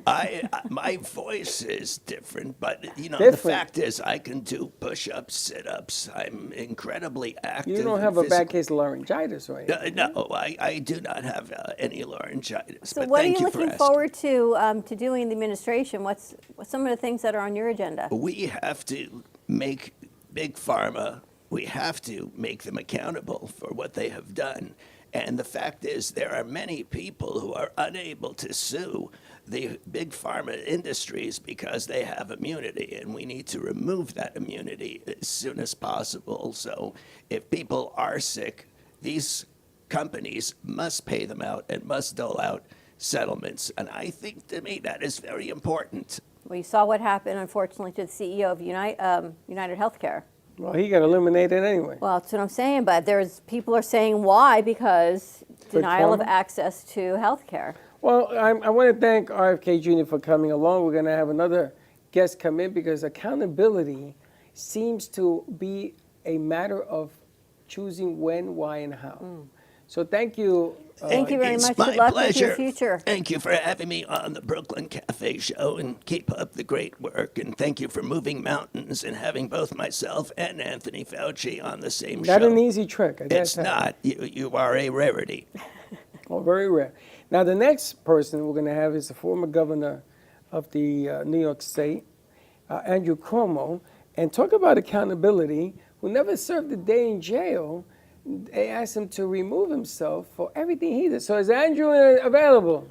My voice is different, but, the fact is I can do push-ups, sit-ups. I'm incredibly active. You don't have a bad case of laryngitis, right? No, I do not have any laryngitis. So but what are thank you you for looking asking. forward to doing in the administration? What's some of the things that are on your agenda? We have to make Big Pharma, we have to make them accountable for what they have done. And the fact is, there are many people who are unable to sue the big pharma industries because they have immunity, and we need to remove that immunity as soon as possible. So if people are sick, these companies must pay them out and must dole out settlements. And I think, to me, that is very important. We saw what happened, unfortunately, to the CEO of United Healthcare. Well, he got eliminated anyway. Well, that's what I'm saying, but people are saying why, because denial of access to health care. Well, I want to thank RFK Jr. for coming along. We're going to have another guest come in because accountability seems to be a matter of choosing when, why, and how. So thank you. Thank you very much. It's my Good luck pleasure. with your future. Thank you for having me on the Brooklyn Cafe Show, and keep up the great work. And thank you for moving mountains and having both myself and Anthony Fauci on the same show. Not an easy trick. It's not. You are a rarity. Oh, very rare. Now, the next person we're going to have is the former governor of the New York State, Andrew Cuomo. And talk about accountability, who never served a day in jail. They asked him to remove himself for everything he did. So is Andrew available?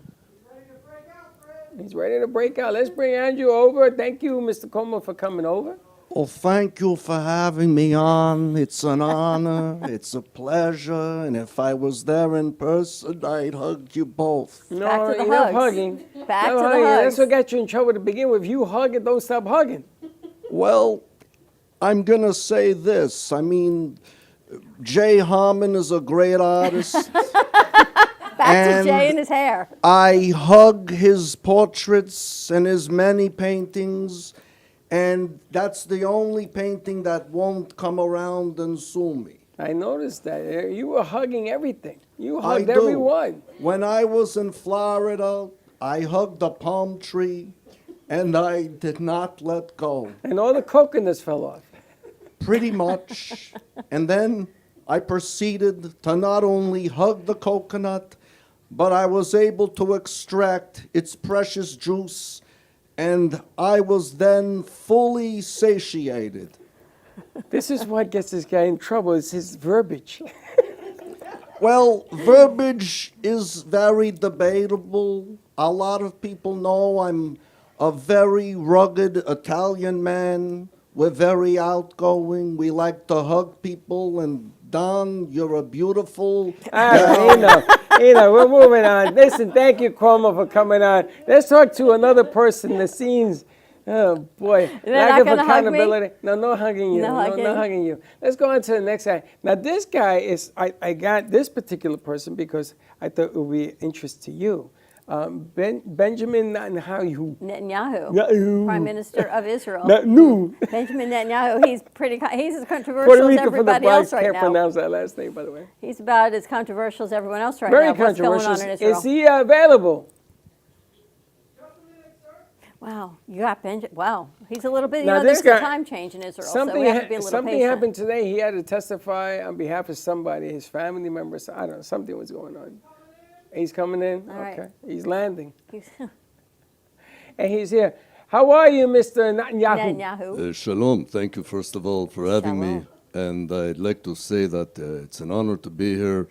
He's ready to break out. Let's bring Andrew over. Thank you, Mr. Cuomo, for coming over. Well, thank you for having me on. It's an honor. It's a pleasure. And if I was there in person, I'd hug you both. No, Back to the enough hugs. hugging. Back Enough to the hugging. hugs. That's what got you in trouble to begin with. You hug it, don't stop hugging. Well, I'm going to say this. I mean, Jay Harmon is a great artist. Back to Jay and his hair. I hug his portraits and his many paintings, and that's the only painting that won't come around and sue me. I noticed that. You were hugging everything. You I hugged do. everyone. When I was in Florida, I hugged a palm tree, and I did not let go. And all the coconuts fell off. Pretty much. And then I proceeded to not only hug the coconut, but I was able to extract its precious juice, and I was then fully satiated. This is what gets this guy in trouble, is his verbiage. Well, verbiage is very debatable. A lot of people know I'm a very rugged Italian man. We're very outgoing. We like to hug people. And Don, you're a beautiful. All right, we're moving on. Listen, thank you, Cuomo, for coming on. Let's talk to another person. The scenes. Oh boy, lack of accountability. No hugging you. No hugging you. Let's go on to the next guy. Now this guy is. I got this particular person because I thought it would be of interest to you. Benjamin Netanyahu, Prime Minister of Israel. Benjamin Netanyahu. He's as controversial as everybody else right now. Can't pronounce that last name, by the way. He's about as controversial as everyone else right Very now. What's going on in Israel? Is he available? Wow, you got Benjamin. Wow, he's a little bit. Now, There's guy, a time change in Israel, so we have to be a little something patient. happened today. He had to testify on behalf of somebody, his family members. I don't know. Something was going on. He's coming in. All right. He's landing. And he's here. How are you, Mr. Netanyahu? Shalom. Thank you, first of all, for having me. And I'd like to say that it's an honor to be here.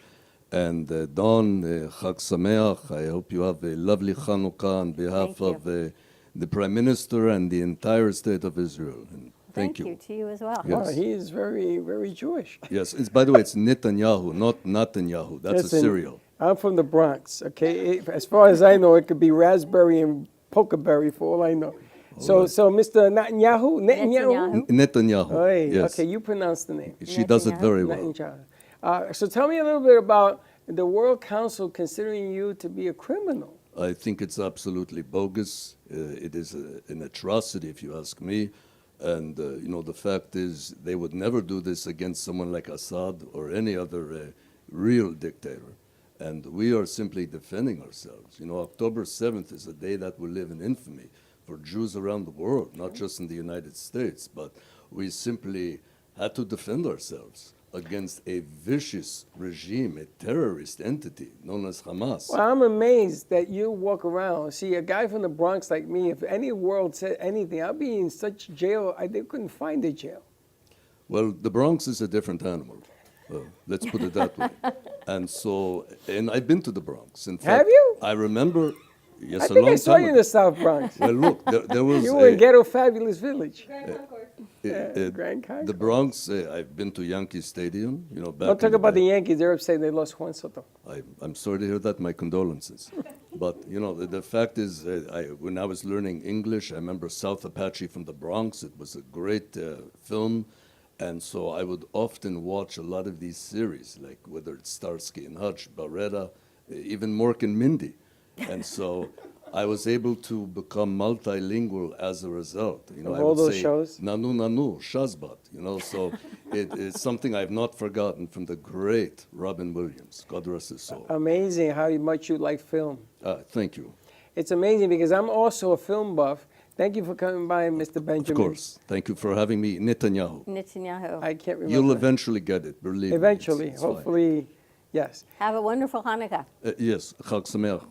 And Don, Chag Sameach. I hope you have a lovely Chanukah on behalf of the Prime Minister and the entire state of Israel. And thank you. To you as well. Yes. Oh, he is very, very Jewish. Yes. By the way, it's Netanyahu, not Netanyahu. That's a cereal. I'm from the Bronx, okay? As far as I know, it could be raspberry and pokeberry for all I know. So Mr. Netanyahu? Netanyahu. Oh, hey, yes. Okay, you pronounce the name. She does it very well. So tell me a little bit about the World Council considering you to be a criminal. I think it's absolutely bogus. It is an atrocity, if you ask me. And, the fact is they would never do this against someone like Assad or any other real dictator. And we are simply defending ourselves. October 7th is a day that will live in infamy for Jews around the world, not just in the United States, but we simply had to defend ourselves against a vicious regime, a terrorist entity known as Hamas. Well, I'm amazed that you walk around. See, a guy from the Bronx like me, if any world said anything, I'd be in such jail, they couldn't find a jail. Well, the Bronx is a different animal. Let's put it that way. And I've been to the Bronx. In fact, have you? I remember, yes, I a think long I saw time you in ago. the South Bronx. Well, look, there was you were in Ghetto Fabulous Village. Grand Concourse. The Bronx, I've been to Yankee Stadium, back Don't talk about the Yankees. They're upset they lost Juan Soto. I'm sorry to hear that. My condolences. But, the fact is, when I was learning English, I remember South Apache from the Bronx. It was a great film. And so I would often watch a lot of these series, like whether it's Starsky and Hutch, Barretta, even Mork and Mindy. And so I was able to become multilingual as a result. I all would those say, shows? Nanu, nanu, shazbat. So it's something I've not forgotten from the great Robin Williams. God rest his soul. Amazing how much you like film. Thank you. It's amazing because I'm also a film buff. Thank you for coming by, Mr. Benjamin. Of course. Thank you for having me. Netanyahu. Netanyahu. I can't remember. You'll eventually get it, believe me. Eventually, It's hopefully, fine. yes. Have a wonderful Hanukkah. Yes, Chag Sameach.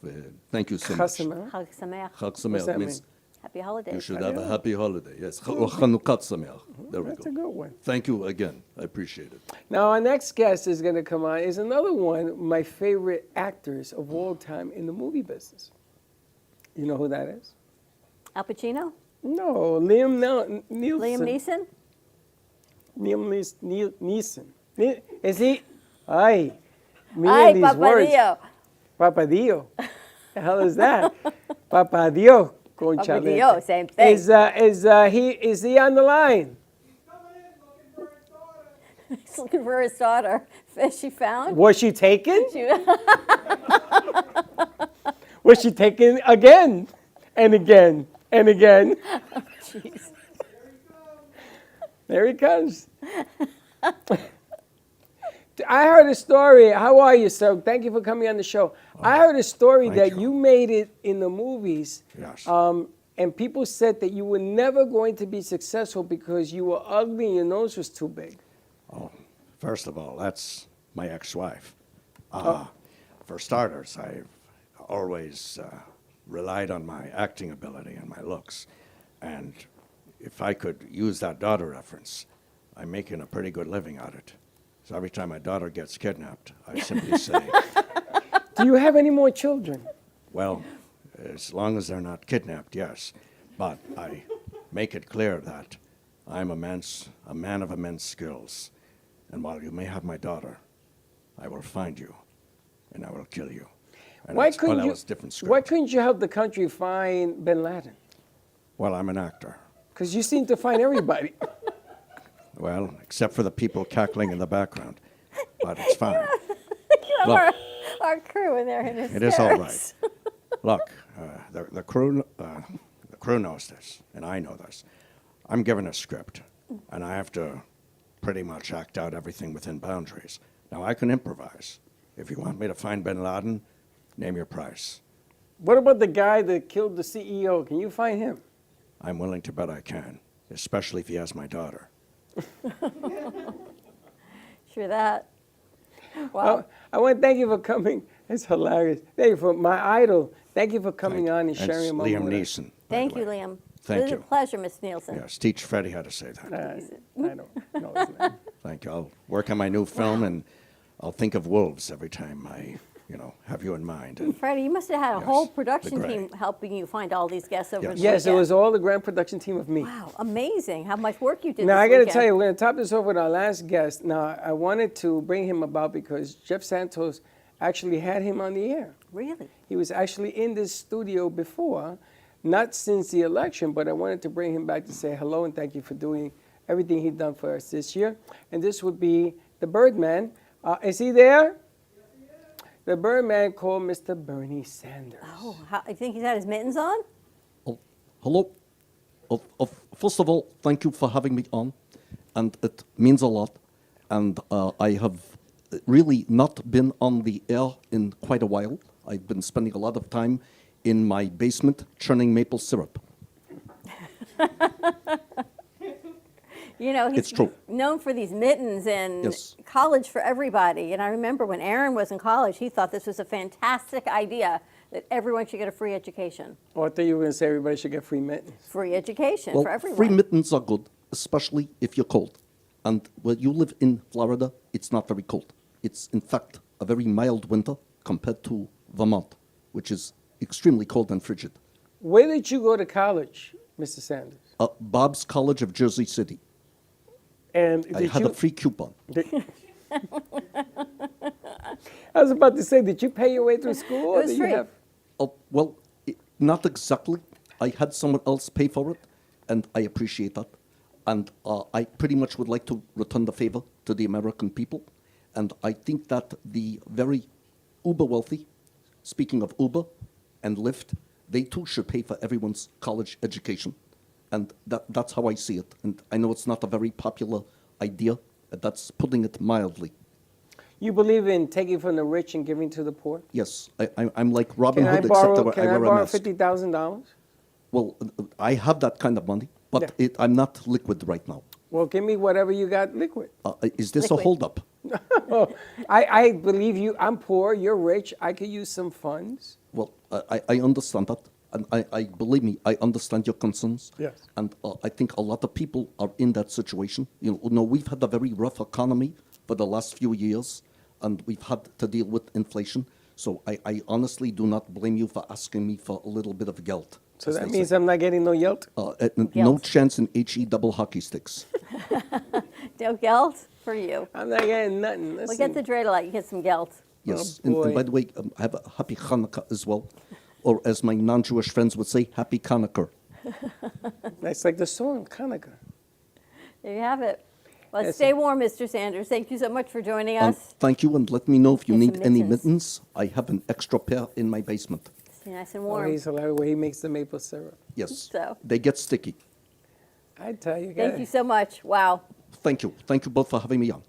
Thank you so much. Chag Sameach. Chag Sameach means happy holidays. you should have a happy holiday. Yes, Chanukat Sameach. There we go. That's a good one. Thank you again. I appreciate it. Now, our next guest is going to come on is another one of my favorite actors of all time in the movie business. You know who that is? Al Pacino? No, Liam Neeson. Liam Neeson? Liam Neeson. Is he? Ay, Ay, these Papa words. Dio. Papa Dio. The hell is that? Papa Dio. Papa Dio, same thing. Is he on the line? He's looking for his daughter. Is she found? Was she taken? She- Was she taken again and again and again? Oh, jeez. There he comes. I heard a story. How are you, sir? Thank you for coming on the show. I heard a story that you made it in the movies. Yes. And people said that you were never going to be successful because you were ugly and your nose was too big. Oh, first of all, that's my ex-wife. Oh. For starters, I've always relied on my acting ability and my looks. And if I could use that daughter reference, I'm making a pretty good living at it. So every time my daughter gets kidnapped, I simply say, Do you have any more children? well, as long as they're not kidnapped, yes. But I make it clear that I'm a man of immense skills. And while you may have my daughter, I will find you and I will kill you. And Why that's- well, couldn't that you? was a different script. Why couldn't you help the country find Bin Laden? Well, I'm an actor. Because you seem to find everybody. Well, except for the people cackling in the background. But it's fine. You have Look, our crew in there in hysterics. it is all right. Look, the crew knows this, and I know this. I'm given a script, and I have to pretty much act out everything within boundaries. Now, I can improvise. If you want me to find Bin Laden, name your price. What about the guy that killed the CEO? Can you find him? I'm willing to bet I can, especially if he has my daughter. Sure that. Wow. Well, I want to thank you for coming. It's hilarious. Thank you for my idol. Thank you for coming on and It's sharing a moment Liam with us. Neeson. Thank you, Liam. Thank It was you. a pleasure, Miss Nielsen. Yes, teach Freddie how to say that. I don't know his name. Thank you. I'll work on my new film, and I'll think of wolves every time I, have you in mind. And Freddie, you must have had a Yes, whole the production gray. team helping you find all these guests over the Yes, it weekend. was all the grand production team of me. Wow, amazing how much work you did Now, this I got to weekend. tell you, we're going to top this off with our last guest. Now, I wanted to bring him about because Jeff Santos actually had him on the air. Really? He was actually in this studio before, not since the election, but I wanted to bring him back to say hello and thank you for doing everything he's done for us this year. And this would be the Birdman. Is he there? The Birdman called Mr. Bernie Sanders. Oh, I think he's had his mittens on? hello. First of all, thank you for having me on, and it means a lot. And I have really not been on the air in quite a while. I've been spending a lot of time in my basement churning maple syrup. You know, he's It's true. known for these mittens and Yes. college for everybody. And I remember when Aaron was in college, he thought this was a fantastic idea that everyone should get a free education. Oh, I thought you were going to say everybody should get free mittens. Free education Well, for everyone. free mittens are good, especially if you're cold. And where you live in Florida, it's not very cold. It's, in fact, a very mild winter compared to Vermont, which is extremely cold and frigid. Where did you go to college, Mr. Sanders? Bob's College of Jersey City. And I did had you, a free coupon. I was about to say, did you pay your way through school? Or It was do you free. have? Well, not exactly. I had someone else pay for it, and I appreciate that. And I pretty much would like to return the favor to the American people. And I think that the very uber wealthy, speaking of Uber and Lyft, they too should pay for everyone's college education. And that's how I see it. And I know it's not a very popular idea. That's putting it mildly. You believe in taking from the rich and giving to the poor? Yes, I'm like Robin Can I Hood, except borrow, that can I I wear a borrow mask. $50,000? Well, I have that kind of money, but I'm not liquid right now. Well, give me whatever you got liquid. Is this Liquid. a holdup? I believe you. I'm poor. You're rich. I could use some funds. Well, I understand that. And I believe me, I understand your concerns. Yes. And I think a lot of people are in that situation. You know, we've had a very rough economy for the last few years, and we've had to deal with inflation. So I honestly do not blame you for asking me for a little bit of gelt. So as that they means say. I'm not getting no Yelt? No chance in HE double hockey sticks. No gelt for you. I'm not getting nothing. We'll get the dreidel out. You get some gelt. Yes. Oh, And by the way, I have a happy Hanukkah as well. Or as my non-Jewish friends would say, happy Hanukkah. That's like the song, Hanukkah. There you have it. Well, stay warm, Mr. Sanders. Thank you so much for joining us. Thank you, and let me know if you Get need some any mittens. mittens. I have an extra pair in my basement. Stay nice and Oh, warm. he's hilarious where he makes the maple syrup. Yes. So. They get sticky. I tell you, Thank you so much. Wow. Thank you. Thank you both for having me on.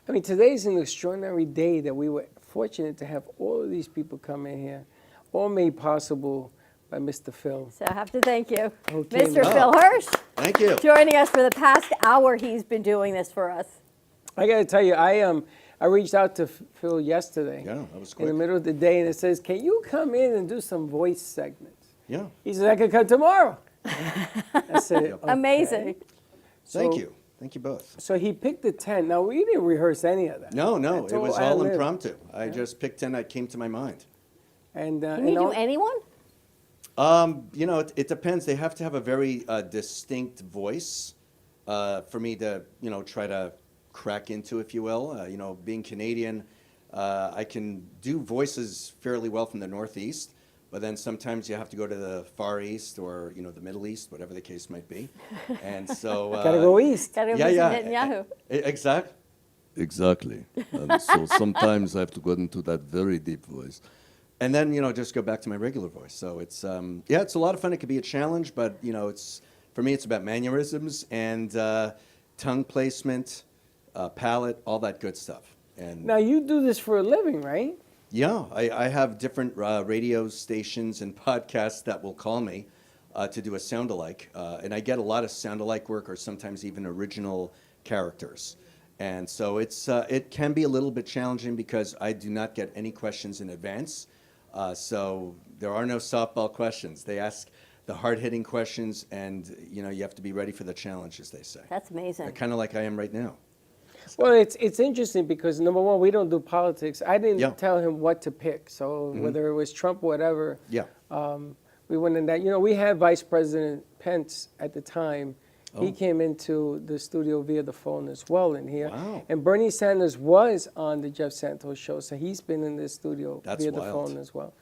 I mean, today's an extraordinary day that we were fortunate to have all of these people come in here, all made possible by Mr. Phil. So I have to thank you. Okay, Mr. now. Phil Hersh. Thank you. Joining us for the past hour. He's been doing this for us. I got to tell you, I reached out to Phil yesterday. Yeah, that was In quick. the middle of the day, and it says, "Can you come in and do some voice segments?" Yeah. He said, "I could come tomorrow." I said, okay. Amazing. Thank So- you. Thank you both. So he picked the 10. Now, we didn't rehearse any of that. No, That's it was all ad-lib. impromptu. I just picked 10 that came to my mind. And, Can you do anyone? It depends. They have to have a very distinct voice for me to, try to crack into, if you will. Being Canadian, I can do voices fairly well from the Northeast, but then sometimes you have to go to the Far East or, the Middle East, whatever the case might be. And so... Gotta go east. Gotta go yeah, visit Netanyahu. Exactly. Exactly. And so sometimes I have to go into that very deep voice. And then, just go back to my regular voice. So it's, it's a lot of fun. It could be a challenge, but, for me, it's about mannerisms and tongue placement, palate, all that good stuff. And Now, you do this for a living, right? yeah, I have different radio stations and podcasts that will call me to do a sound-alike. And I get a lot of sound-alike work or sometimes even original characters. And so it can be a little bit challenging because I do not get any questions in advance. So there are no softball questions. They ask the hard-hitting questions, and you have to be ready for the challenge, as they say. That's amazing. Kind of like I am right now. Well, it's interesting because, number one, we don't do politics. I didn't Yeah. tell him what to pick. So whether it was Trump or whatever, Yeah. we went in that. We had Vice President Pence at the time. He Oh. came into the studio via the phone as well in here. Wow. And Bernie Sanders was on the Jeff Santos show, so he's been in the studio That's via the wild. phone as well.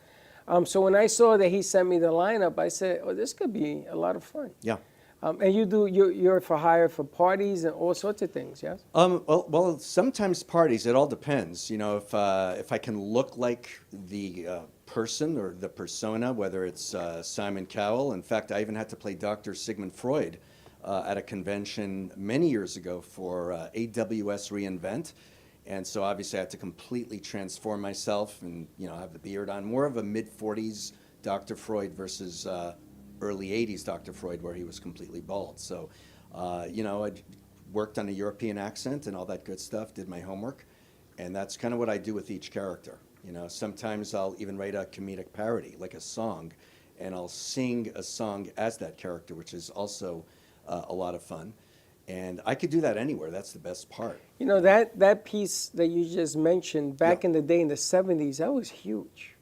So when I saw that he sent me the lineup, I said, "Oh, this could be a lot of fun." Yeah. And you're for hire for parties and all sorts of things, yes? Well, sometimes parties. It all depends. If I can look like the person or the persona, whether it's Simon Cowell. In fact, I even had to play Dr. Sigmund Freud at a convention many years ago for AWS reInvent. And so obviously I had to completely transform myself and, have the beard on. More of a mid-40s Dr. Freud versus early 80s Dr. Freud where he was completely bald. So, I worked on a European accent and all that good stuff, did my homework. And that's kind of what I do with each character. Sometimes I'll even write a comedic parody, like a song, and I'll sing a song as that character, which is also a lot of fun. And I could do that anywhere. That's the best part. That piece that you just mentioned, back in the day in the 70s, that was huge,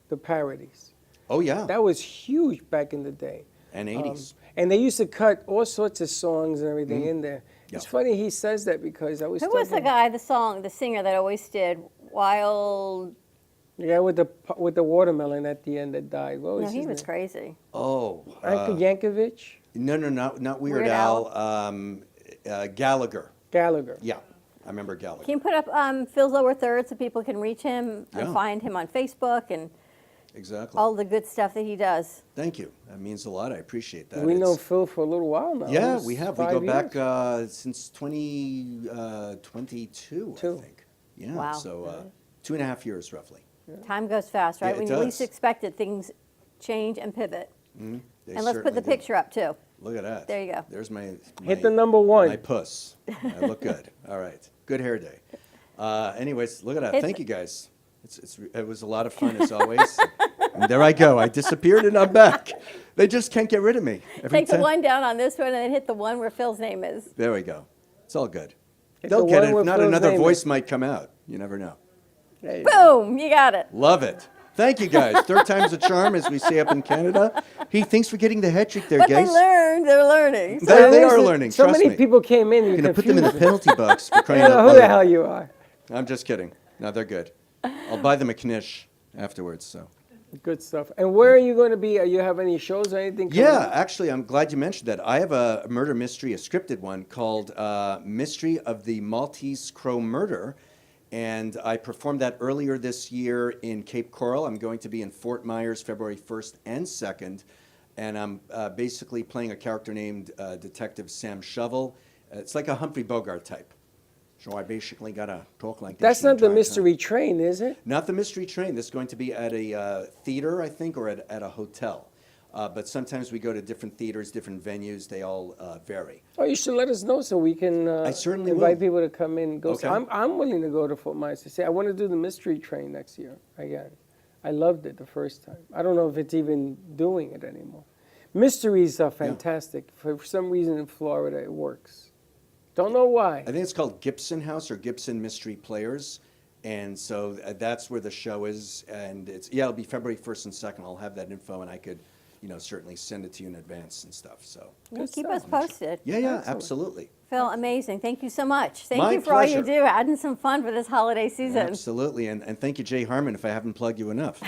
the parodies. Oh, yeah. That was huge back in the day. And 80s. And they used to cut all sorts of songs and everything in there. It's funny he says that because I was Who was the guy, the singer that always did Wild? Yeah, with the watermelon at the end that died. What was No, he his was name? crazy. Oh. Uncle Yankovic? No, not Weird Weird Al. Gallagher. Gallagher. Yeah, I remember Gallagher. Can you put up Phil's lower third so people can reach him Yeah. and find him on Facebook and Exactly. all the good stuff that he does? Thank you. That means a lot. I appreciate that. We know It's- Phil for a little while now. Yeah, Almost we have. We 5 go years. back since 2022, I think. Yeah, Wow. so 2.5 years roughly. Time goes fast, right? Yeah, it When you least does. expect it, things change and pivot. Mhm. They And let's put the certainly do. picture up too. Look at that. There you go. There's my Hit the number one. My puss. I look good. All right. Good hair day. Anyways, look at that. Hit Thank you guys. It was a lot of fun as always. And there I go. I disappeared and I'm back. They just can't get rid of me. Every Take the time- one down on this one and then hit the one where Phil's name is. There we go. It's all good. Hit They'll the get one it. If where not, Phil's another name voice is. might come out. You never know. Boom! You got it. Love it. Thank you, guys. Third time's a charm, as we say up in Canada. Hey, thanks for getting the hat trick there, But guys. they learned. They're learning. They are learning. So Trust many me. people came in. You're going to put them in the penalty box for I crying don't know out who the loud. hell you are. I'm just kidding. No, they're good. I'll buy them a knish afterwards. So Good stuff. And where are you going to be? You have any shows or anything coming Yeah, up? actually, I'm glad you mentioned that. I have a murder mystery, a scripted one called Mystery of the Maltese Crow Murder. And I performed that earlier this year in Cape Coral. I'm going to be in Fort Myers February 1st and 2nd. And I'm basically playing a character named Detective Sam Shovel. It's like a Humphrey Bogart type. So I basically got to talk like this. That's not the Mystery Train, is it? Not the Mystery Train. This is going to be at a theater, I think, or at a hotel. But sometimes we go to different theaters, different venues. They all vary. Oh, you should let us know so we can I certainly invite will. people to come in and go. Okay. I'm willing to go to Fort Myers to say, I want to do the Mystery Train next year again. I loved it the first time. I don't know if it's even doing it anymore. Mysteries are fantastic. For some reason in Florida, it works. Don't know why. I think it's called Gibson House or Gibson Mystery Players. And so that's where the show is. And it'll be February 1st and 2nd. I'll have that info and I could, certainly send it to you in advance and stuff. So Yeah, keep us posted. Yeah, absolutely. Phil, amazing. Thank you so much. Thank My you for all you pleasure. do, adding some fun for this holiday season. Absolutely. And thank you, Jay Harmon, if I haven't plugged you enough.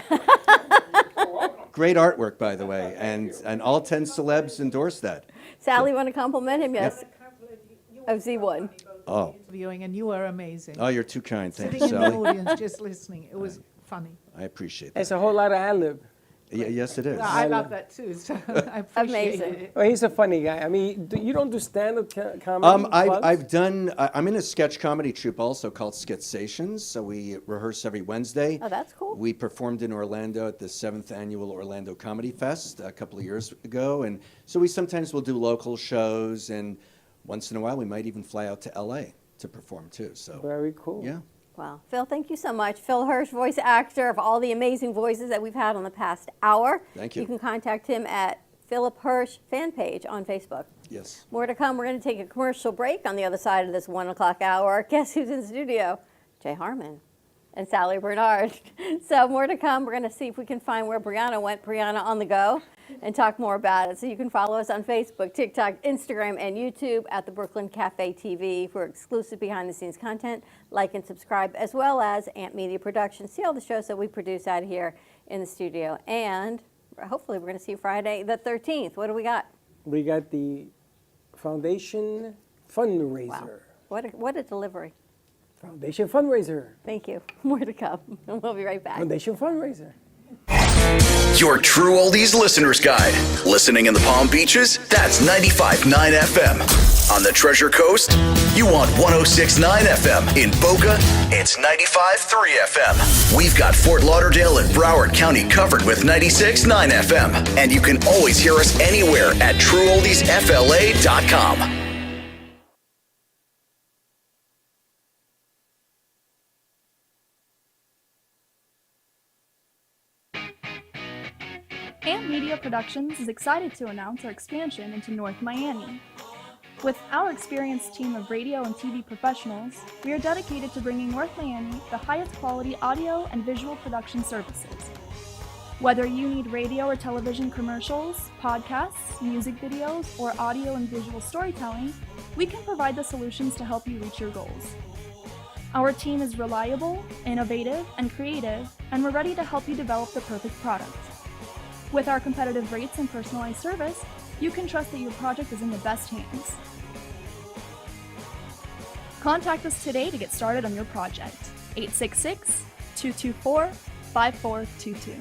Great artwork, by the way. And all 10 celebs endorse that. Sally, want to compliment him? Yes. Of Z1. Oh. Viewing, and you are amazing. Oh, you're too kind. Thank you, Sitting in Sally. the audience, just listening. It was funny. I appreciate that. It's a whole lot of ad-lib. Yes, it is. Well, I love that too. So I appreciate it. Well, he's a funny guy. I mean, you don't do stand-up comedy? I've done. I'm in a sketch comedy troupe also called Sketsations. So we rehearse every Wednesday. Oh, that's cool. We performed in Orlando at the 7th annual Orlando Comedy Fest a couple of years ago, and so we sometimes will do local shows, and once in a while we might even fly out to LA to perform too. So very cool. Yeah. Wow. Phil, thank you so much. Phil Hersh, voice actor of all the amazing voices that we've had on the past hour. Thank you. You can contact him at Philip Hersh fan page on Facebook. Yes. More to come. We're going to take a commercial break on the other side of this 1 o'clock hour. Guess who's in the studio? Jay Harmon and Sally Bernard. So more to come. We're going to see if we can find where Brianna went. Brianna on the go. And talk more about it. So you can follow us on Facebook, TikTok, Instagram, and YouTube at the Brooklyn Cafe TV for exclusive behind-the-scenes content. Like and subscribe, as well as Amp Media Productions. See all the shows that we produce out here in the studio. And hopefully we're going to see you Friday the 13th. What do we got? We got the Foundation Fundraiser. Wow. What a delivery. Foundation Fundraiser. Thank you. More to come. We'll be right back. Foundation Fundraiser. Your True Oldies Listener's Guide. Listening in the Palm Beaches? That's 95.9 FM. On the Treasure Coast? You want 106.9 FM. In Boca? It's 95.3 FM. We've got Fort Lauderdale and Broward County covered with 96.9 FM. And you can always hear us anywhere at TrueOldiesFLA.com. Amp Media Productions is excited to announce our expansion into North Miami. With our experienced team of radio and TV professionals, we are dedicated to bringing North Miami the highest quality audio and visual production services. Whether you need radio or television commercials, podcasts, music videos, or audio and visual storytelling, we can provide the solutions to help you reach your goals. Our team is reliable, innovative, and creative, and we're ready to help you develop the perfect product. With our competitive rates and personalized service, you can trust that your project is in the best hands. Contact us today to get started on your project. 866-224-5422.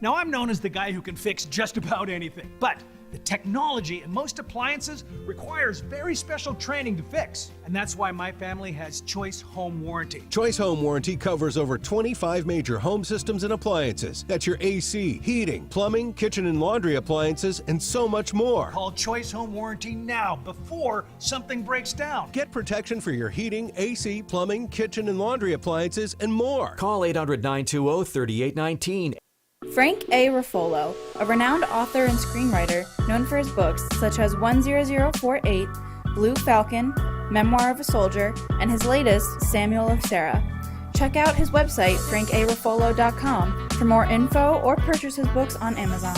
Now, I'm known as the guy who can fix just about anything, but the technology in most appliances requires very special training to fix. And that's why my family has Choice Home Warranty. Choice Home Warranty covers over 25 major home systems and appliances. That's your AC, heating, plumbing, kitchen and laundry appliances, and so much more. Call Choice Home Warranty now before something breaks down. Get protection for your heating, AC, plumbing, kitchen and laundry appliances, and more. Call 800-920-3819. Frank A. Ruffolo, a renowned author and screenwriter known for his books such as 10048, Blue Falcon, Memoir of a Soldier, and his latest, Samuel of Sarah. Check out his website, frankaruffolo.com, for more info or purchase his books on Amazon.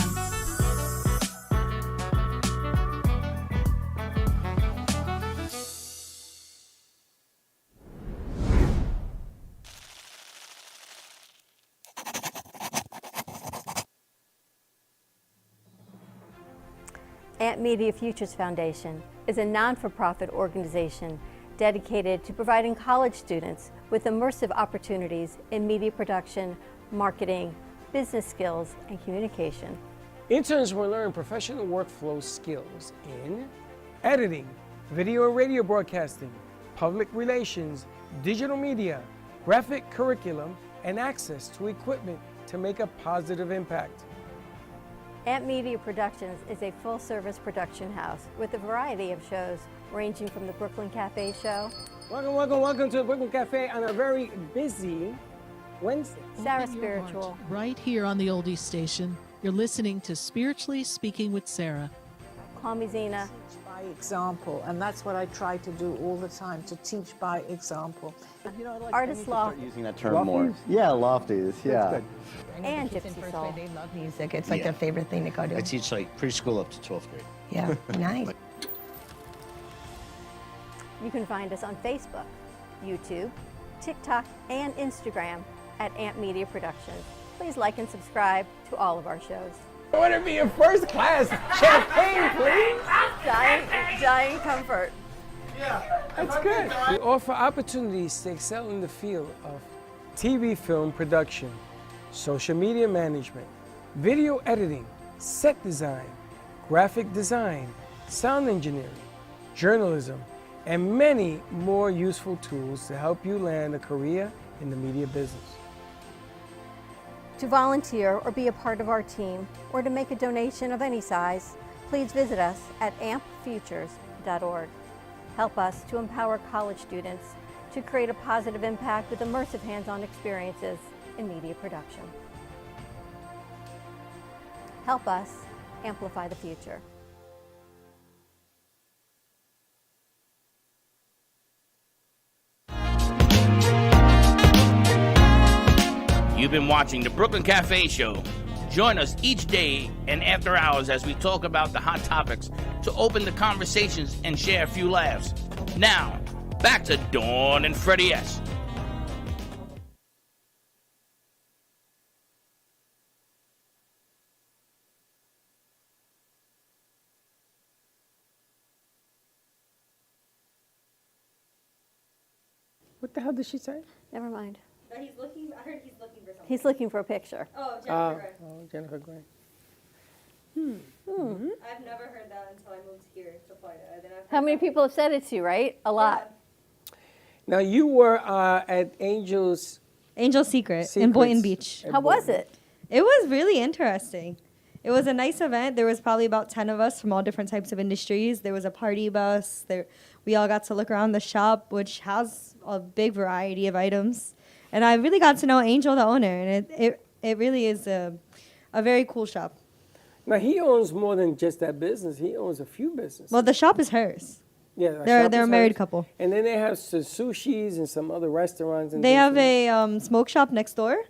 Amp Media Futures Foundation is a non-for-profit organization dedicated to providing college students with immersive opportunities in media production, marketing, business skills, and communication. Interns will learn professional workflow skills in editing, video and radio broadcasting, public relations, digital media, graphic curriculum, and access to equipment to make a positive impact. Amp Media Productions is a full-service production house with a variety of shows ranging from the Brooklyn Cafe show. Welcome to the Brooklyn Cafe on a very busy Wednesday. Sarah Spiritual. Right here on the Oldies Station. You're listening to Spiritually Speaking with Sarah. Call me Zena. Teach by example, and that's what I try to do all the time, to teach by example. Artist Loft. Using that term more. Yeah, lofties, yeah. And Gypsy Soul. They love music. It's like their favorite thing to go to. I teach like preschool up to 12th grade. Yeah, nice. You can find us on Facebook, YouTube, TikTok, and Instagram at Amp Media Productions. Please like and subscribe to all of our shows. I want to be in first class. Champagne, please. Dying comfort. That's good. We offer opportunities to excel in the field of TV film production, social media management, video editing, set design, graphic design, sound engineering, journalism, and many more useful tools to help you land a career in the media business. To volunteer or be a part of our team, or to make a donation of any size, please visit us at ampfutures.org. Help us to empower college students to create a positive impact with immersive hands-on experiences in media production. Help us amplify the future. You've been watching the Brooklyn Cafe Show. Join us each day and after hours as we talk about the hot topics to open the conversations and share a few laughs. Now, back to Dawn and Freddie S. What the hell did she say? Never mind. That he's looking. I heard he's looking for something. He's looking for a picture. Oh, Jennifer Gray. Oh, Jennifer Gray. I've never heard that until I moved here to Florida. Then I've How many people have said it to you, right? A lot. Now, you were at Angel's Secret in Boynton Beach. How was it? It was really interesting. It was a nice event. There was probably about 10 of us from all different types of industries. There was a party bus. We all got to look around the shop, which has a big variety of items. And I really got to know Angel, the owner, and it really is a very cool shop. Now, he owns more than just that business. He owns a few businesses. Well, the shop is hers. Yeah, the they're shop a is married hers. couple. And then they have some sushis and some other restaurants. And They things have like a smoke shop next door,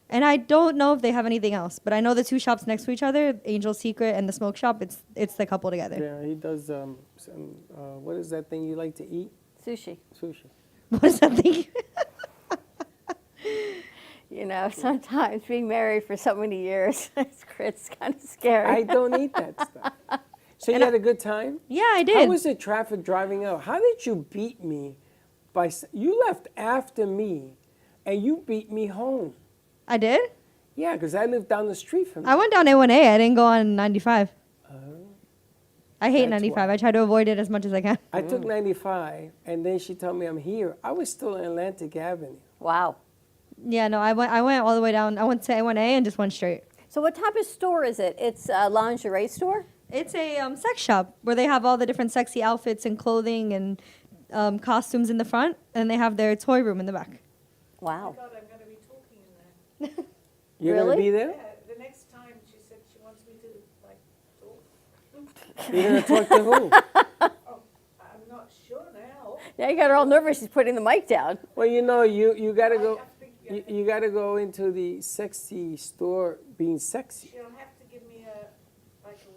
and I don't know if they have anything else. But I know the two shops next to each other, Angel's Secret and the smoke shop. It's the couple together. Yeah, he does some. What is that thing you like to eat? Sushi. Sushi. What is that thing? You know, sometimes being married for so many years, it's kind of scary. I don't eat that stuff. So you had a good time? Yeah, I did. How was the traffic driving out? How did you beat me? You left after me, and you beat me home. I did? Yeah, because I lived down the street from you. I went down A1A. I didn't go on 95. I hate 95. I try to avoid it as much as I can. I took 95, and then she told me I'm here. I was still on Atlantic Avenue. Wow. Yeah, no, I went all the way down. I went to A1A and just went straight. So what type of store is it? It's a lingerie store? It's a sex shop where they have all the different sexy outfits and clothing and costumes in the front, and they have their toy room in the back. Wow. God, I'm going to be talking in there. You're going to be there? Yeah, the next time she said she wants me to, talk. You're going to talk to who? Oh, I'm not sure now. Yeah, you got her all nervous. She's putting the mic down. Well, you know, you got to go. You got to go into the sexy store being sexy. She'll have to give me a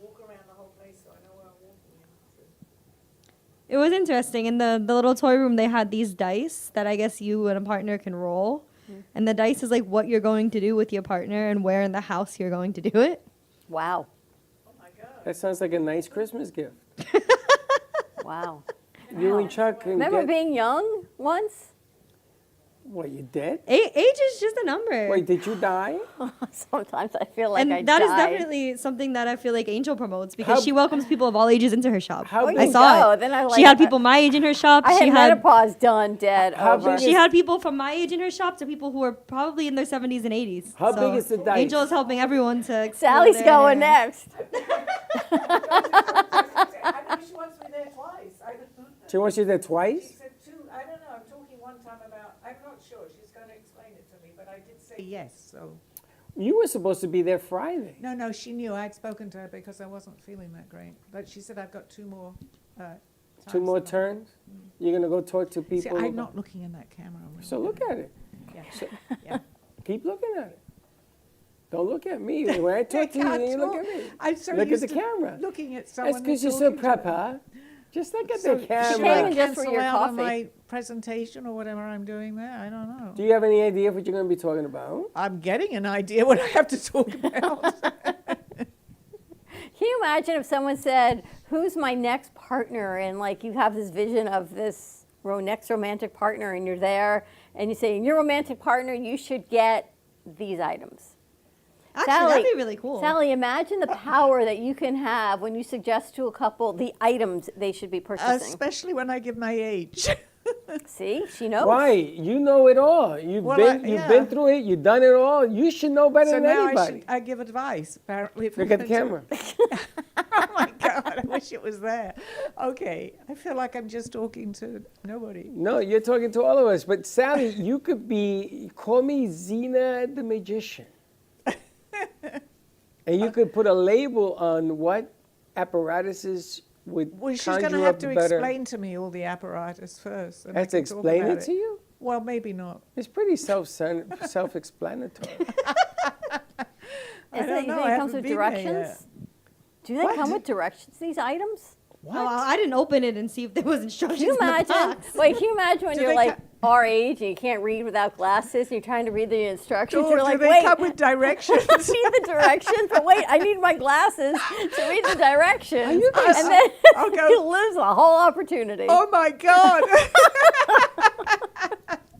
walk around the whole place so I know where I'm walking in. It was interesting. In the little toy room, they had these dice that I guess you and a partner can roll. And the dice is like what you're going to do with your partner and where in the house you're going to do it. Wow. Oh my God. That sounds like a nice Christmas gift. Wow. You and Chuck can Remember get... being young once? What, you dead? Age is just a number. Wait, did you die? Sometimes I feel like and I that is died. definitely something that I feel like Angel promotes because she welcomes people of all ages into her shop. How I saw it. Then I she had people my age in her shop. I she had menopause done, dead, over. She had people from my age in her shop to people who were probably in their 70s and 80s. How big is the dice? Angel is helping everyone to explore Sally's their going hair. next. I know she wants me there twice. She wants you there twice? She said two. I don't know. I'm talking one time about. I'm not sure. She's going to explain it to me, but I did say yes. So. You were supposed to be there Friday. No, she knew. I had spoken to her because I wasn't feeling that great. But she said I've got two more. Two more turns? You're going to go talk to people? See, I'm not looking in that camera. Really. So look at it. Yeah. So, keep looking at it. Don't look at me. When I talk to you, you look at me. I'm so look at used the to camera. looking at someone. That's because you're so proper. Just look at the camera. Should I cancel out on my presentation or whatever I'm doing there? I don't know. Do you have any idea what you're going to be talking about? I'm getting an idea what I have to talk about. Can you imagine if someone said, who's my next partner? And like you have this vision of this next romantic partner and you're there and you say, your romantic partner, you should get these items. Actually, Sally, that'd be really cool. Sally, imagine the power that you can have when you suggest to a couple the items they should be purchasing. Especially when I give my age. See, she knows. Why? You know it all. You've been through it. You've done it all. You should know better than anybody. I give advice, apparently. Look at the camera. Oh, my God. I wish it was there. Okay. I feel like I'm just talking to nobody. No, you're talking to all of us. But, Sally, you could call me Xena the Magician. And you could put a label on what apparatuses would Well, she's conjure going to have up to better. explain to me all the apparatus first. And I have to explain it to you? Well, maybe not. It's pretty self-explanatory. I don't know. It comes with directions? Do they come with directions, these items? What? Oh, I didn't open it and see if there was instructions. Can you imagine? In the box. Wait, can you imagine when Do you're they like our age and you can't read without glasses and you're trying to read the instructions? Do You're like, they wait, come with directions? I need the directions, but wait, I need my glasses to read the directions. And then you lose the whole opportunity. Oh my God.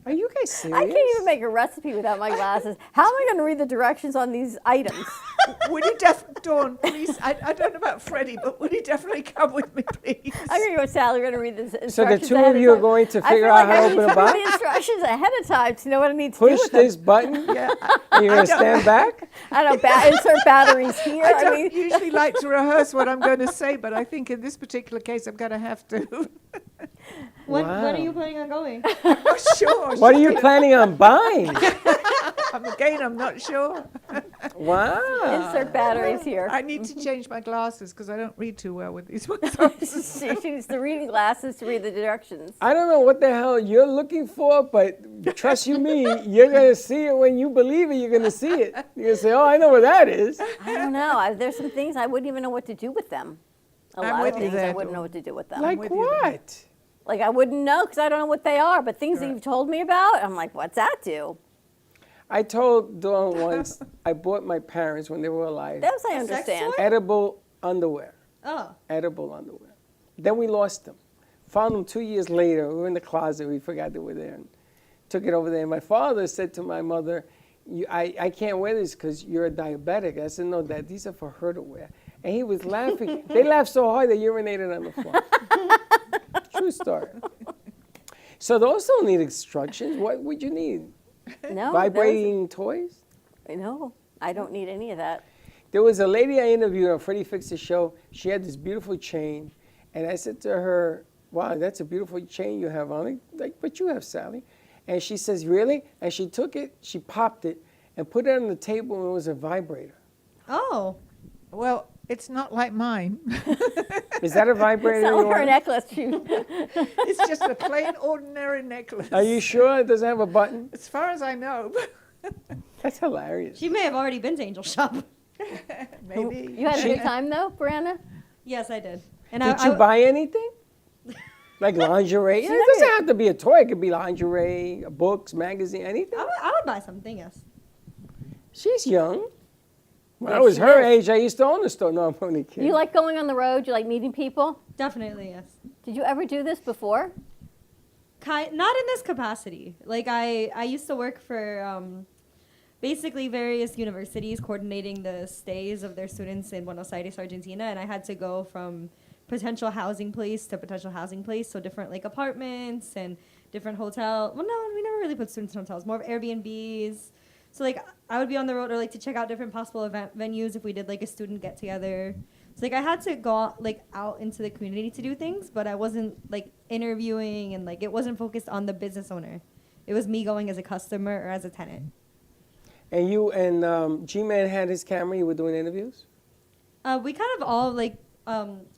Are you guys serious? I can't even make a recipe without my glasses. How am I going to read the directions on these items? Would he Dawn, please? I don't know about Freddie, but would he definitely come with me, please? I'm going to go with Sally. We're going to read the instructions. So the two of you are going to figure out how to open a box? I feel like I need to read the instructions ahead of time to know what I need to do Push with them. this button, and you're going to stand back? I don't know, insert batteries here. I don't usually like to rehearse what I'm going to say, but I think in this particular case I'm going to have to. When are you planning on going? I'm not sure. What are you planning on buying? I'm not sure. Wow. Insert batteries here. I need to change my glasses because I don't read too well with these ones. She needs the reading glasses to read the directions. I don't know what the hell you're looking for, but trust you me, you're going to see it when you believe it, you're going to see it. You're going to say, oh, I know what that is. I don't know. There's some things I wouldn't even know what to do with them. A lot of things I wouldn't know what to do with them. Like what? Like I wouldn't know because I don't know what they are, but things that you've told me about, I'm like, what's that do? I told Dawn once I bought my parents when they were alive. Those I understand. Edible underwear. Oh. Edible underwear. Then we lost them. Found them 2 years later. We were in the closet. We forgot they were there and took it over there. And my father said to my mother, I can't wear this because you're a diabetic. I said, no, Dad, these are for her to wear. And he was laughing. They laughed so hard they urinated on the floor. True story. So those don't need instructions. What would you need? No. Vibrating toys? No, I don't need any of that. There was a lady I interviewed on Freddie Fix's show. She had this beautiful chain. And I said to her, wow, that's a beautiful chain you have on it. Like, but you have, Sally. And she says, really? And she took it, she popped it, and put it on the table, and it was a vibrator. Oh. Well, it's not like mine. Is that a vibrator? It's not her necklace. It's just a plain, ordinary necklace. Are you sure it doesn't have a button? As far as I know. That's hilarious. She may have already been to Angel Shop. Maybe. You had a good time, though, Brianna? Yes, I did. And Did you buy anything? Like lingerie? It doesn't have to be a toy. It could be lingerie, books, magazine, anything. I would buy something, yes. She's young. When I was her age, I used to own a store. No, I'm only kidding. You like going on the road? You like meeting people? Definitely, yes. Did you ever do this before? Not in this capacity. Like I used to work for basically various universities coordinating the stays of their students in Buenos Aires, Argentina, and I had to go from potential housing place to potential housing place, so different like apartments and different hotel. Well, no, we never really put students in hotels, more of Airbnbs. So like I would be on the road or like to check out different possible event venues if we did like a student get together. So like I had to go out into the community to do things, but I wasn't like interviewing and like it wasn't focused on the business owner. It was me going as a customer or as a tenant. And you and G-Man had his camera. You were doing interviews. We kind of all like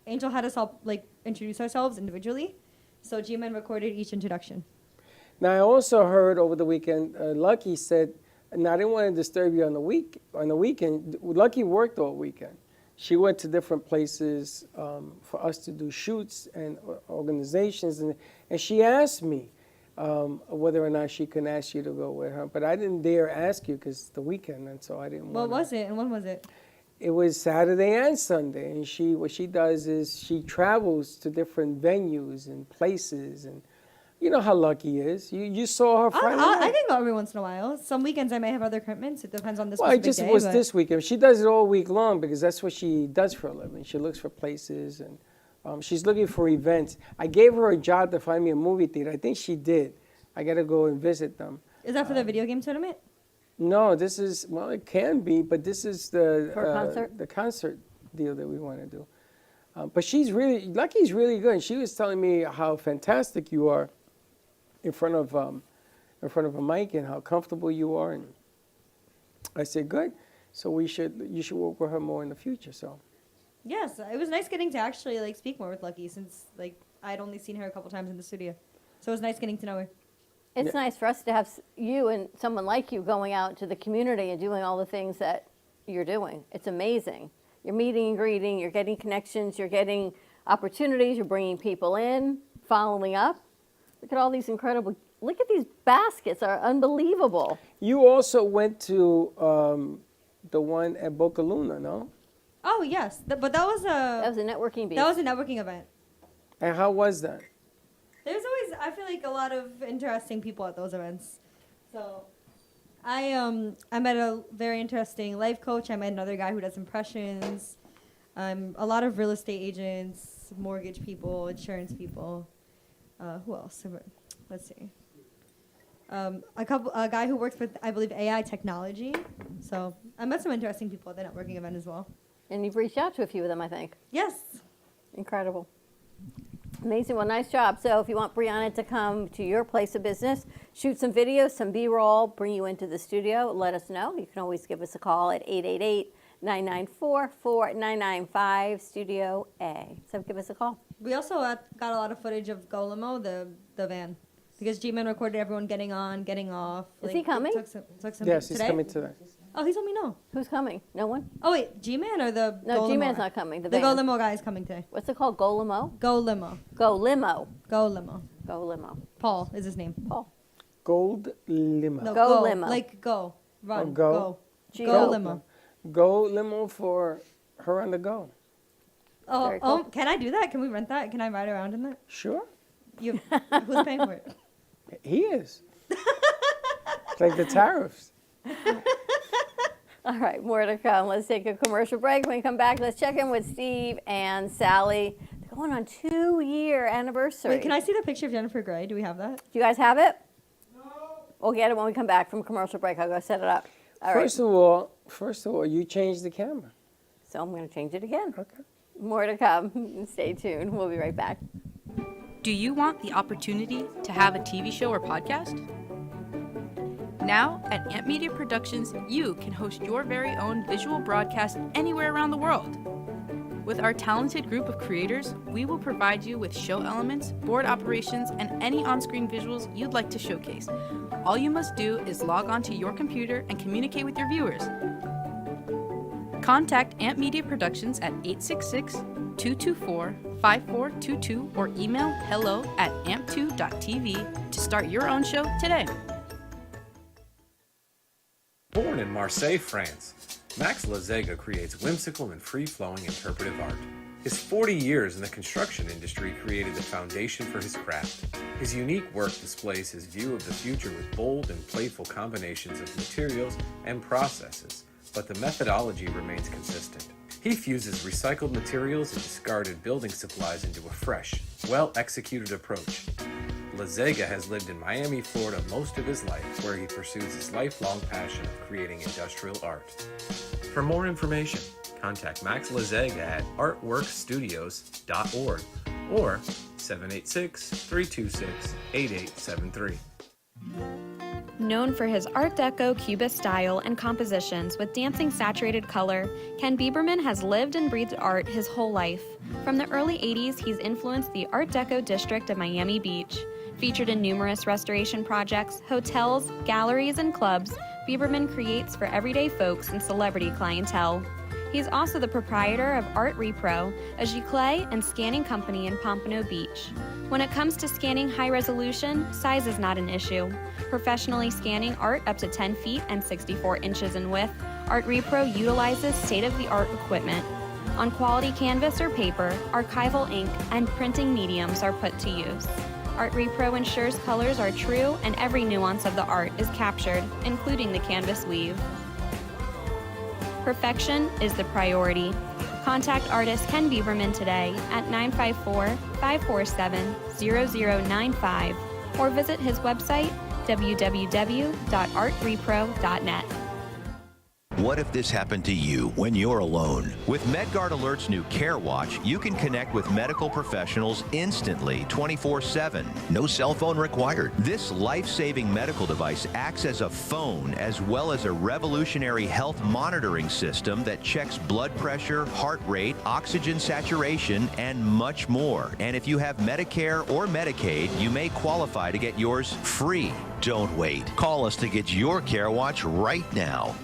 Angel had us all like introduce ourselves individually, so G-Man recorded each introduction. Now I also heard over the weekend, Lucky said, and I didn't want to disturb you on the weekend. Lucky worked all weekend. She went to different places for us to do shoots and organizations, and she asked me whether or not she can ask you to go with her, but I didn't dare ask you because it's the weekend, and so I didn't. What was it, and when was it? It was Saturday and Sunday, and what she does is she travels to different venues and places, and you know how Lucky is. You saw her Friday night. I can go every once in a while. Some weekends I may have other commitments. It depends on the Well, specific it just day. was but this weekend. She does it all week long because that's what she does for a living. She looks for places, and she's looking for events. I gave her a job to find me a movie theater. I think she did. I got to go and visit them. Is that for the video game tournament? No, this is, well, it can be, but this is the For a concert? the concert deal that we want to do. But Lucky's really good. And she was telling me how fantastic you are in front of a mic and how comfortable you are. And I said, good. So you should work with her more in the future. So. Yes, it was nice getting to actually like speak more with Lucky since like I'd only seen her a couple times in the studio. So it was nice getting to know her. It's nice for us to have you and someone like you going out to the community and doing all the things that you're doing. It's amazing. You're meeting and greeting, you're getting connections, you're getting opportunities, you're bringing people in, following up. Look at all these incredible, look at these baskets, are unbelievable. You also went to the one at Boca Luna, no? Oh yes, but that was a networking beat. That was a networking event. And how was that? There's always, I feel like, a lot of interesting people at those events. So I met a very interesting life coach. I met another guy who does impressions. A lot of real estate agents, mortgage people, insurance people. Who else? Let's see. A guy who works with, I believe, AI technology. So I met some interesting people at the networking event as well. And you've reached out to a few of them, I think. Yes. Incredible. Amazing. Well, nice job. So if you want Brianna to come to your place of business, shoot some videos, some B-roll, bring you into the studio, let us know. You can always give us a call at 888-994-4995, Studio A. So give us a call. We also got a lot of footage of Golemo, the van, because G-Man recorded everyone getting on, getting off. Is he coming? Took some Yes, he's today? coming today. Oh, he told me no. Who's coming? No one? Oh, wait, G-Man or the No, Golemo G-Man's guy? not coming. The The van. Golemo guy is coming today. What's it called? Golemo? Golemo. Go Limo. Golemo. Go Limo. Paul is his name. Paul. Gold Limo. No, Go Limo. Like go. Run. Oh, go. Go Limo. Go Limo for her on the go. Oh, Very cool. can I do that? Can we rent that? Can I ride around in that? Sure. Who's paying for it? He is. It's like the tariffs. All right, more to come. Let's take a commercial break. When we come back, let's check in with Steve and Sally. They're going on 2-year anniversary. Wait, can I see the picture of Jennifer Grey? Do we have that? Do you guys have it? No. We'll get it when we come back from commercial break. I'll go set it up. All right. First of all, you changed the camera. So I'm going to change it again. Okay. More to come. Stay tuned. We'll be right back. Do you want the opportunity to have a TV show or podcast? Now, at Amp Media Productions, you can host your very own visual broadcast anywhere around the world. With our talented group of creators, we will provide you with show elements, board operations, and any on-screen visuals you'd like to showcase. All you must do is log onto your computer and communicate with your viewers. Contact Amp Media Productions at 866-224-5422 or email hello@amp2.tv to start your own show today. Born in Marseille, France, Max Lazega creates whimsical and free-flowing interpretive art. His 40 years in the construction industry created the foundation for his craft. His unique work displays his view of the future with bold and playful combinations of materials and processes, but the methodology remains consistent. He fuses recycled materials and discarded building supplies into a fresh, well-executed approach. Lazega has lived in Miami, Florida most of his life, where he pursues his lifelong passion of creating industrial art. For more information, contact Max Lazega at artworkstudios.org or 786-326-8873. Known for his Art Deco Cubist style and compositions with dancing saturated color, Ken Bieberman has lived and breathed art his whole life. From the early 80s, he's influenced the Art Deco district of Miami Beach. Featured in numerous restoration projects, hotels, galleries, and clubs, Bieberman creates for everyday folks and celebrity clientele. He's also the proprietor of Art Repro, a giclée and scanning company in Pompano Beach. When it comes to scanning high resolution, size is not an issue. Professionally scanning art up to 10 feet and 64 inches in width, Art Repro utilizes state-of-the-art equipment. On quality canvas or paper, archival ink and printing mediums are put to use. Art Repro ensures colors are true and every nuance of the art is captured, including the canvas weave. Perfection is the priority. Contact artist Ken Bieberman today at 954-547-0095 or visit his website www.artrepro.net. What if this happened to you when you're alone? With MedGuard Alert's new Care Watch, you can connect with medical professionals instantly, 24/7. No cell phone required. This life-saving medical device acts as a phone as well as a revolutionary health monitoring system that checks blood pressure, heart rate, oxygen saturation, and much more. And if you have Medicare or Medicaid, you may qualify to get yours free. Don't wait. Call us to get your Care Watch right now.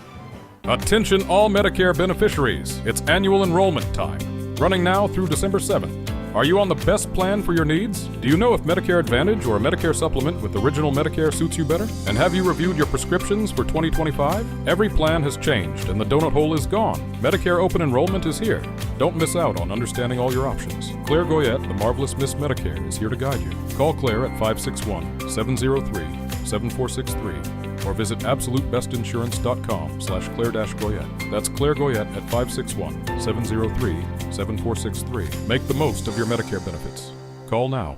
Attention all Medicare beneficiaries. It's annual enrollment time, running now through December 7th. Are you on the best plan for your needs? Do you know if Medicare Advantage or Medicare Supplement with Original Medicare suits you better? And have you reviewed your prescriptions for 2025? Every plan has changed and the donut hole is gone. Medicare open enrollment is here. Don't miss out on understanding all your options. Claire Goyette, the marvelous Miss Medicare, is here to guide you. Call Claire at 561-703-7463 or visit absolutebestinsurance.com/Claire-Goyette. That's Claire Goyette at 561-703-7463. Make the most of your Medicare benefits. Call now.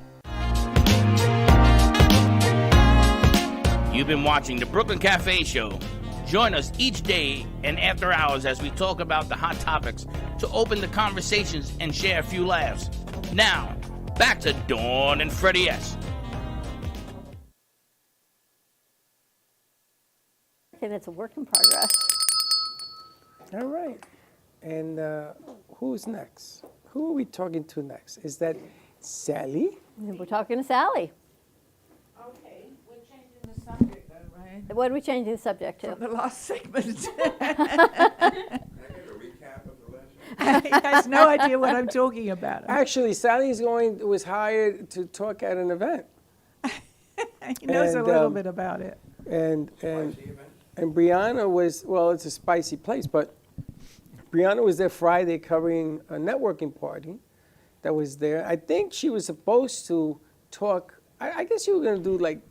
You've been watching the Brooklyn Cafe Show. Join us each day and after hours as we talk about the hot topics to open the conversations and share a few laughs. Now, back to Dawn and Freddie S. And it's a work in progress. All right. And who's next? Who are we talking to next? Is that Sally? We're talking to Sally. Okay, we're changing the subject though, right? What are we changing the subject to? From the last segment. He has no idea what I'm talking about. Actually, Sally's was hired to talk at an event. He knows a little bit about it. And Brianna was, well, it's a spicy place, but Brianna was there Friday covering a networking party that was there. I think she was supposed to talk, I guess you were going to do like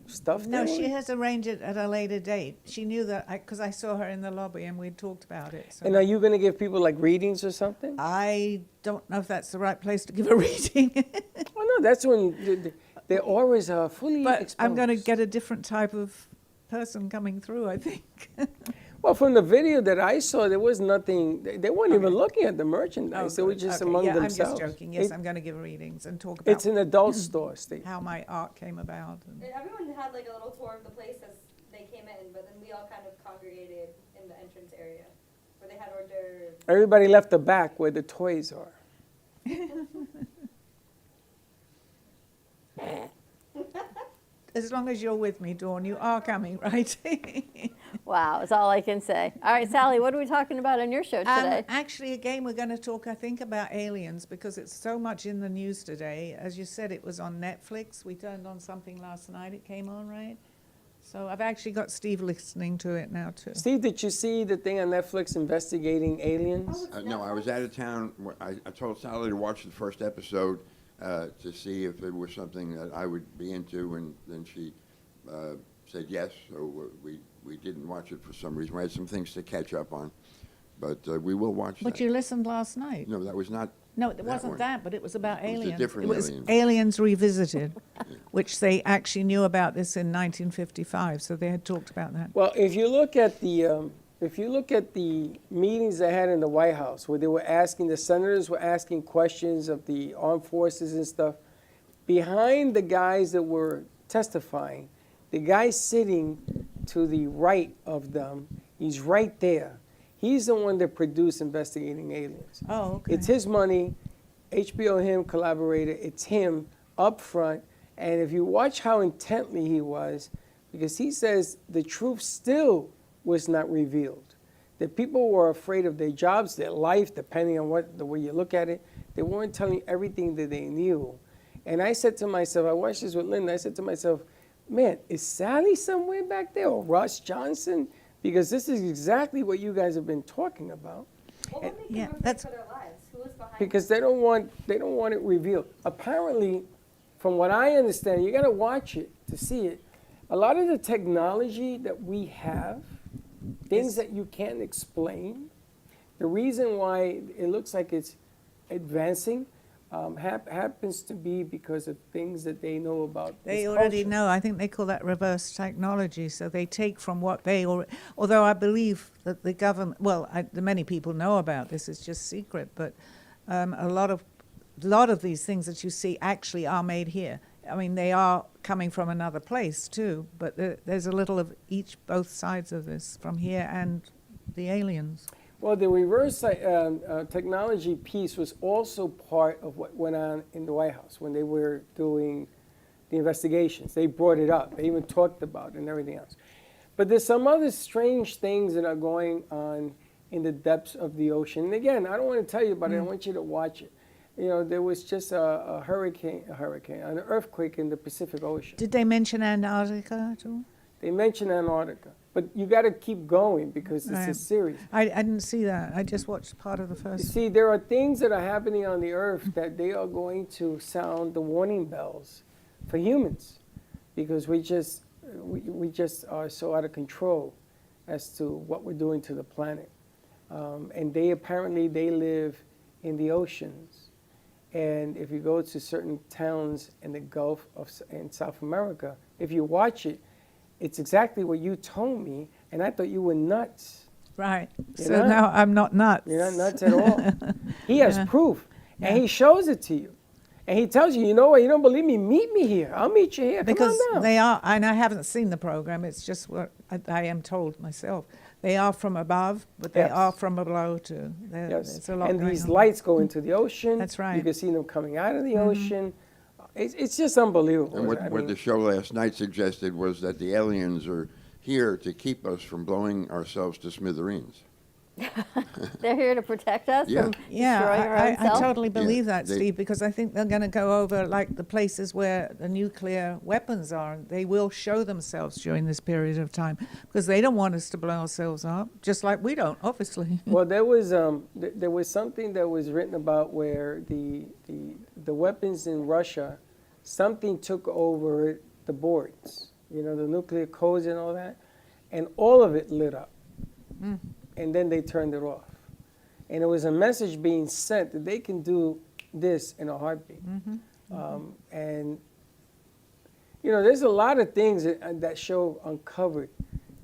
stuff No, there? she has arranged it at a later date. She knew that, because I saw her in the lobby and we talked about it. So. And are you going to give people like readings or something? I don't know if that's the right place to give a reading. Oh, no, that's when their auras are fully exposed. I'm going to get a different type of person coming through, I think. Well, from the video that I saw, there was nothing. They weren't even looking at the merchandise. They were just among themselves. I'm just joking. Yes, I'm going to give readings and talk about. It's an adult store, Steve. How my art came about. And everyone had like a little tour of the place as they came in, but then we all kind of congregated in the entrance area where they had hors d'oeuvres. Everybody left the back where the toys are. As long as you're with me, Dawn, you are coming, right? Wow, that's all I can say. All right, Sally, what are we talking about on your show today? Actually, again, we're going to talk, I think, about aliens because it's so much in the news today. As you said, it was on Netflix. We turned on something last night. It came on, right? So I've actually got Steve listening to it now too. Steve, did you see the thing on Netflix investigating aliens? No, I was out of town. I told Sally to watch the first episode to see if it was something that I would be into, and then she said yes, so we didn't watch it for some reason. We had some things to catch up on, but we will watch that. But you listened last night. No, that was not. No, it wasn't that, but it was about aliens. It was a different alien. Aliens Revisited, which they actually knew about this in 1955, so they had talked about that. Well, if you look at the meetings they had in the White House, where they were asking, the senators were asking questions of the armed forces and stuff, behind the guys that were testifying, the guy sitting to the right of them, he's right there. He's the one that produced Investigating Aliens. Oh, okay. It's his money, HBO him, collaborator, it's him up front. And if you watch how intently he was, because he says the truth still was not revealed. That people were afraid of their jobs, their life, depending on the way you look at it. They weren't telling everything that they knew. And I said to myself, I watched this with Linda, I said to myself, man, is Sally somewhere back there, or Russ Johnson? Because this is exactly what you guys have been talking about. What would make them afraid for their lives? Who was behind Because they don't want it revealed. Apparently, from what I understand, you got to watch it to see it. A lot of the technology that we have, things that you can't explain, the reason why it looks like it's advancing happens to be because of things that they know about. They already know. I think they call that reverse technology. So they take from what they already. Although I believe that the government, many people know about this. It's just secret. But a lot of these things that you see actually are made here. I mean, they are coming from another place too. But there's a little of both sides of this, from here and the aliens. Well, the reverse technology piece was also part of what went on in the White House when they were doing the investigations. They brought it up. They even talked about it and everything else. But there's some other strange things that are going on in the depths of the ocean. And again, I don't want to tell you about it. I want you to watch it. You know, there was just an earthquake in the Pacific Ocean. Did they mention Antarctica at all? They mentioned Antarctica. But you got to keep going because it's a series. I didn't see that. I just watched part of the first. You see, there are things that are happening on the earth that they are going to sound the warning bells for humans, because we just are so out of control as to what we're doing to the planet. And they live in the oceans. And if you go to certain towns in the Gulf in South America, if you watch it, it's exactly what you told me, and I thought you were nuts. Right. So now I'm not nuts. You're not nuts at all. He has proof, and he shows it to you. And he tells you, you know what, you don't believe me, meet me here. I'll meet you here. Because come on down. They are, and I haven't seen the program, it's just what I am told myself. They are from above, but they are from below too. Yes. A lot and going these on. lights go into the ocean. That's right. You can see them coming out of the ocean. It's just unbelievable. And what the show last night suggested was that the aliens are here to keep us from blowing ourselves to smithereens. They're here to protect us from destroying our own I self? totally believe that, Steve, because I think they're going to go over like the places where the nuclear weapons are. They will show themselves during this period of time because they don't want us to blow ourselves up, just like we don't, obviously. Well, there was something that was written about where the weapons in Russia, something took over the boards, you know, the nuclear codes and all that, and all of it lit up. And then they turned it off. And it was a message being sent that they can do this in a heartbeat. And, you know, there's a lot of things that show uncovered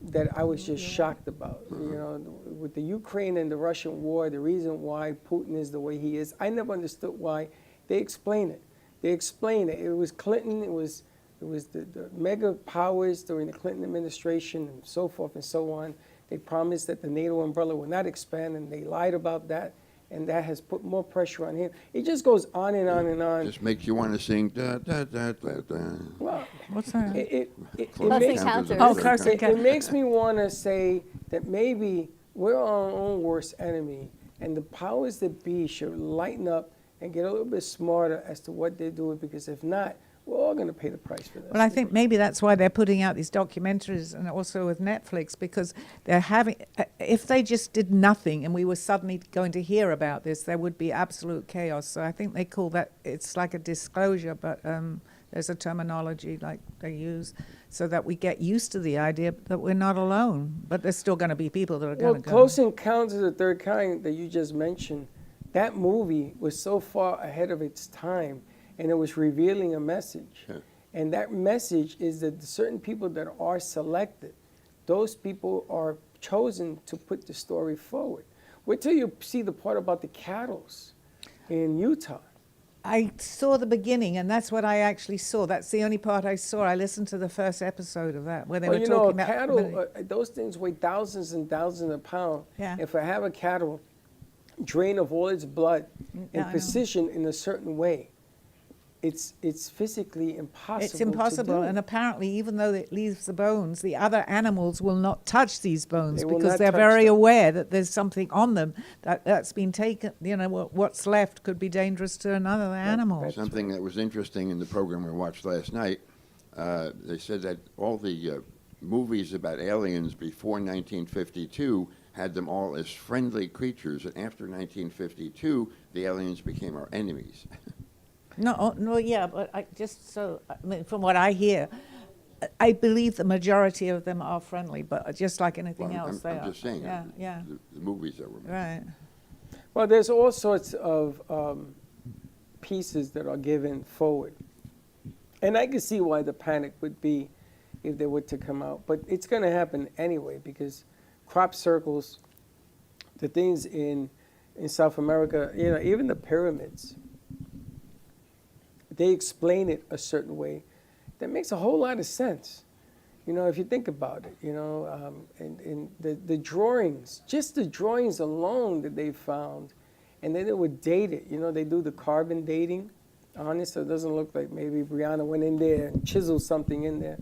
that I was just shocked about. You know, with the Ukraine and the Russian war, the reason why Putin is the way he is, I never understood why. They explain it. They explain it. It was Clinton, it was the mega powers during the Clinton administration and so forth and so on. They promised that the NATO umbrella would not expand, and they lied about that, and that has put more pressure on him. It just goes on and on and on. Just makes you want to sing da da da da da. Well, what's that? It makes me want to say that maybe we're our own worst enemy, and the powers that be should lighten up and get a little bit smarter as to what they're doing, because if not, We're all going to pay the price for this. Well, I think maybe that's why they're putting out these documentaries, and also with Netflix, because they're having, if they just did nothing and we were suddenly going to hear about this, there would be absolute chaos. So I think they call that, it's like a disclosure, but there's a terminology like they use so that we get used to the idea that we're not alone. But there's still going to be people that are going to go. Close Encounters of the Third Kind that you just mentioned, that movie was so far ahead of its time, and it was revealing a message. Yeah. And that message is that certain people that are selected, those people are chosen to put the story forward. Wait till you see the part about the cattle in Utah. I saw the beginning, and that's what I actually saw. That's the only part I saw. I listened to the first episode of that, where they were talking about cattle. Those things weigh thousands and thousands of pounds. Yeah. If I have a cattle drain of all its blood Yeah, and position in a certain way, it's physically impossible. It's impossible, to do. and apparently, even though it leaves the bones, the other animals will not touch these bones They will because not they're touch very them. aware that there's something on them that's been taken. You know, what's left could be dangerous to another animal. Something that was interesting in the program we watched last night, they said that all the movies about aliens before 1952 had them all as friendly creatures, and after 1952, the aliens became our enemies. No, yeah, but from what I hear, I believe the majority of them are friendly, but just like anything else, they are. I'm just saying, yeah. The movies that were made. Right. Well, there's all sorts of pieces that are given forward. And I can see why the panic would be if they were to come out. But it's going to happen anyway, because crop circles, the things in South America, even the pyramids, they explain it a certain way that makes a whole lot of sense. If you think about it, and the drawings, just the drawings alone that they found, and then they would date it. They do the carbon dating on it, so it doesn't look like maybe Brianna went in there and chiseled something in there.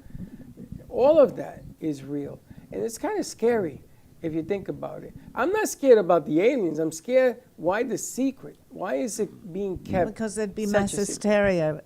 All of that is real, and it's kind of scary if you think about it. I'm not scared about the aliens. I'm scared, why the secret? Why is it being kept? Because there'd be such mass a secret? hysteria.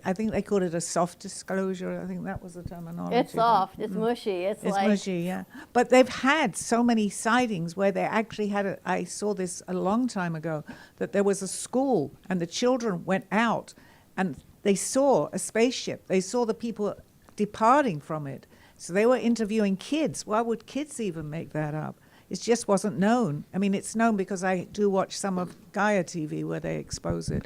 I think they called it a soft disclosure. I think that was the terminology. It's soft. It's mushy. It's like mushy, yeah. But they've had so many sightings where they actually had I saw this a long time ago, that there was a school and the children went out and they saw a spaceship. They saw the people departing from it. So they were interviewing kids. Why would kids even make that up? It just wasn't known. I mean, it's known because I do watch some of Gaia TV where they expose it.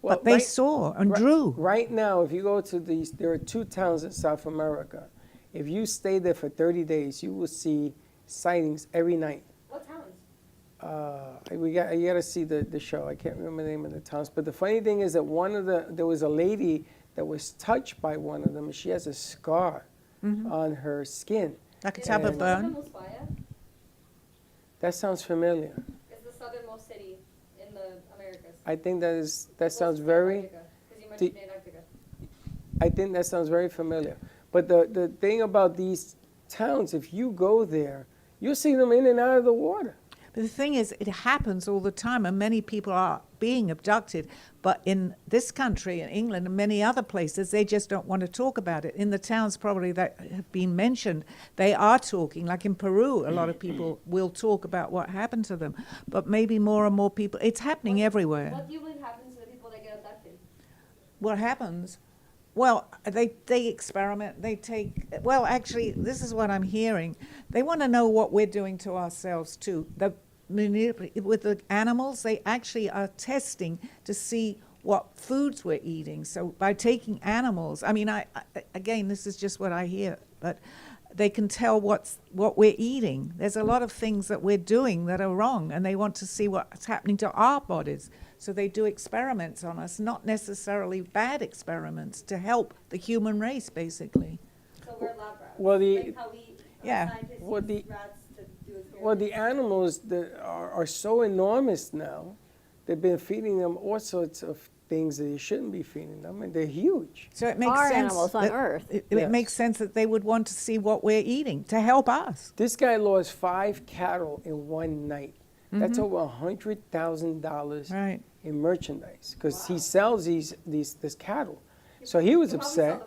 Well, but they saw and drew. Right now, if you go to there are 2 towns in South America. If you stay there for 30 days, you will see sightings every night. What towns? You got to see the show. I can't remember the name of the towns. But the funny thing is that there was a lady that was touched by one of them, and she has a scar on her skin. Like a type of burn? That sounds familiar. It's the southernmost city in the Americas. I think that sounds very. Because you mentioned Antarctica. I think that sounds very familiar. But the thing about these towns, if you go there, you'll see them in and out of the water. But the thing is, it happens all the time, and many people are being abducted. But in this country, in England, and many other places, they just don't want to talk about it. In the towns probably that have been mentioned, they are talking. Like in Peru, a lot of people will talk about what happened to them. But maybe more and more people, it's happening everywhere. What do you believe happens to the people that get abducted? What happens? Well, they experiment, they take, well, actually, this is what I'm hearing. They want to know what we're doing to ourselves, too. With the animals, they actually are testing to see what foods we're eating. So by taking animals, I mean, again, this is just what I hear, but they can tell what we're eating. There's a lot of things that we're doing that are wrong, and they want to see what's happening to our bodies. So they do experiments on us, not necessarily bad experiments, to help the human race, basically. So we're lab rats. Well, like how we scientists well, use rats to do experiments. Well, the animals that are so enormous now, they've been feeding them all sorts of things that you shouldn't be feeding them, and they're huge. So it makes Our sense animals on that Earth. It makes sense that they would want to see what we're eating to help us. This guy lost 5 cattle in one night. That's over $100,000 in merchandise, because he sells this cattle. So he was upset.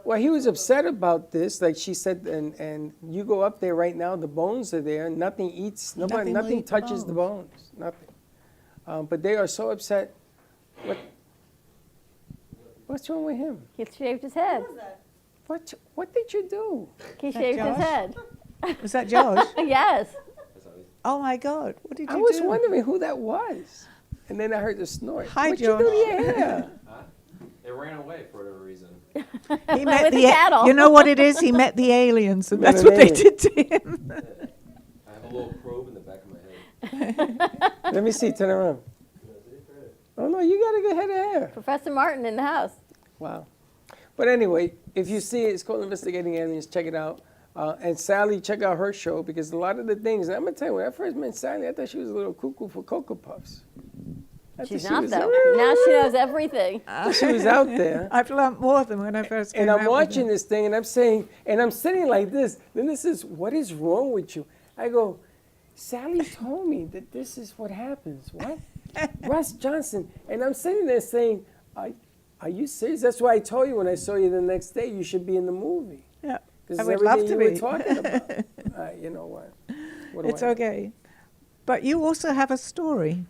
Well, he was upset about this. Like she said, and you go up there right now, the bones are there. Nothing eats, nothing touches the bones. Nothing. But they are so upset. What's wrong with him? He shaved his head. What did you do? He shaved his head. Was that Josh? Yes. Oh my God! What did you do? I was wondering who that was, and then I heard the snort. Hi, What Josh. you do to your hair? It ran away for whatever reason. He met the cattle. You know what it is? He met the aliens, and that's what they did to him. I have a little probe in the back of my head. Let me see. Turn around. Oh no, you got a good head of hair. Professor Martin in the house. Wow. But anyway, if you see it, it's called Investigating Aliens. Check it out. And Sally, check out her show because a lot of the things, and I'm going to tell you, when I first met Sally, I thought she was a little cuckoo for Cocoa Puffs. She's not, though. Now she knows everything. She was out there. I've learned more than when I first came And I'm out watching this thing, and I'm saying, and I'm sitting like this. Then this is, what is wrong with you? I go, Sally told me that this is what happens. What? Russ Johnson. And I'm sitting there saying, are you serious? That's why I told you when I saw you the next day, you should be in the movie. Yeah. This I is would love everything to you be. were talking about. You know what? It's okay. But you also have a story.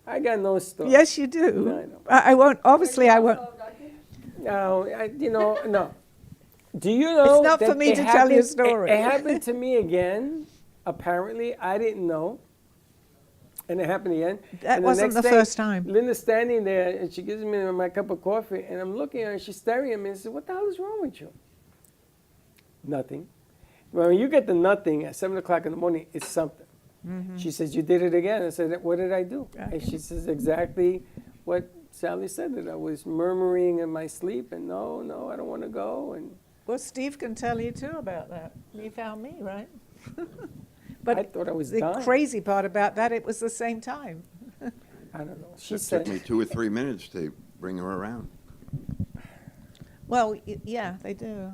I got no story. Yes, you do. No, I know. I won't. Obviously, I won't. No, no. Do you know? It's not that for me it to tell you a happened- story. It happened to me again. Apparently, I didn't know. And it happened again. That And wasn't next the day, first time. Linda's standing there, and she gives me my cup of coffee, and I'm looking at her, and she's staring at me, and says, "What the hell is wrong with you?" Nothing. Well, when you get the nothing at 7 o'clock in the morning, it's something. Mm-hmm. She says, "You did it again." I said, "What did I do?" Right. And she says exactly what Sally said, that I was murmuring in my sleep, and no, I don't want to go. And Well, Steve can tell you too about that. He found me, right? But I thought I was the dying. crazy part about that, it was the same time. I don't know. She It said, took me 2 or 3 minutes to bring her around. Well, yeah, they do.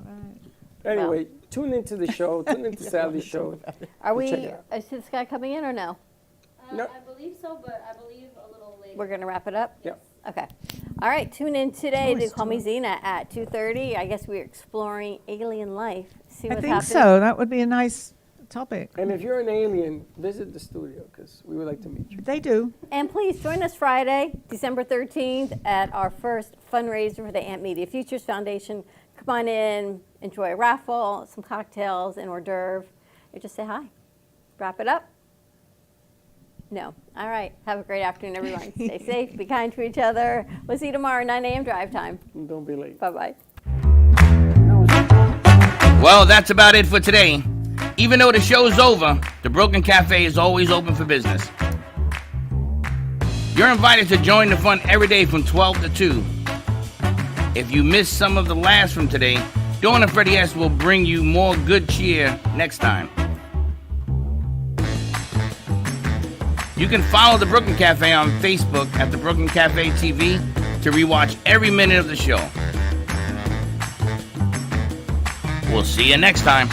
Right. anyway, tune into the show, tune into Sally's show. Are and check we, it out. is this guy coming in or no? No. I believe so, but I believe a little later. We're going to wrap it up? Yep. Okay. All right, tune in today to Always Call Me Zena at 2:30. I guess we're exploring alien life. See I what's think happening. so. That would be a nice topic. And if you're an alien, visit the studio, because we would like to meet you. They do. And please join us Friday, December 13th, at our first fundraiser for the Amp Media Futures Foundation. Come on in, enjoy a raffle, some cocktails, an hors d'oeuvre, and just say hi. Wrap it up? No. All right. Have a great afternoon, everyone. Stay safe, be kind to each other. We'll see you tomorrow, 9 a.m. drive time. Don't be late. Bye-bye. Well, that's about it for today. Even though the show's over, the Broken Cafe is always open for business. You're invited to join the fun every day from 12 to 2. If you missed some of the laughs from today, Dawn and Freddie S. will bring you more good cheer next time. You can follow the Brooklyn Cafe on Facebook at the Brooklyn Cafe TV to rewatch every minute of the show. We'll see you next time.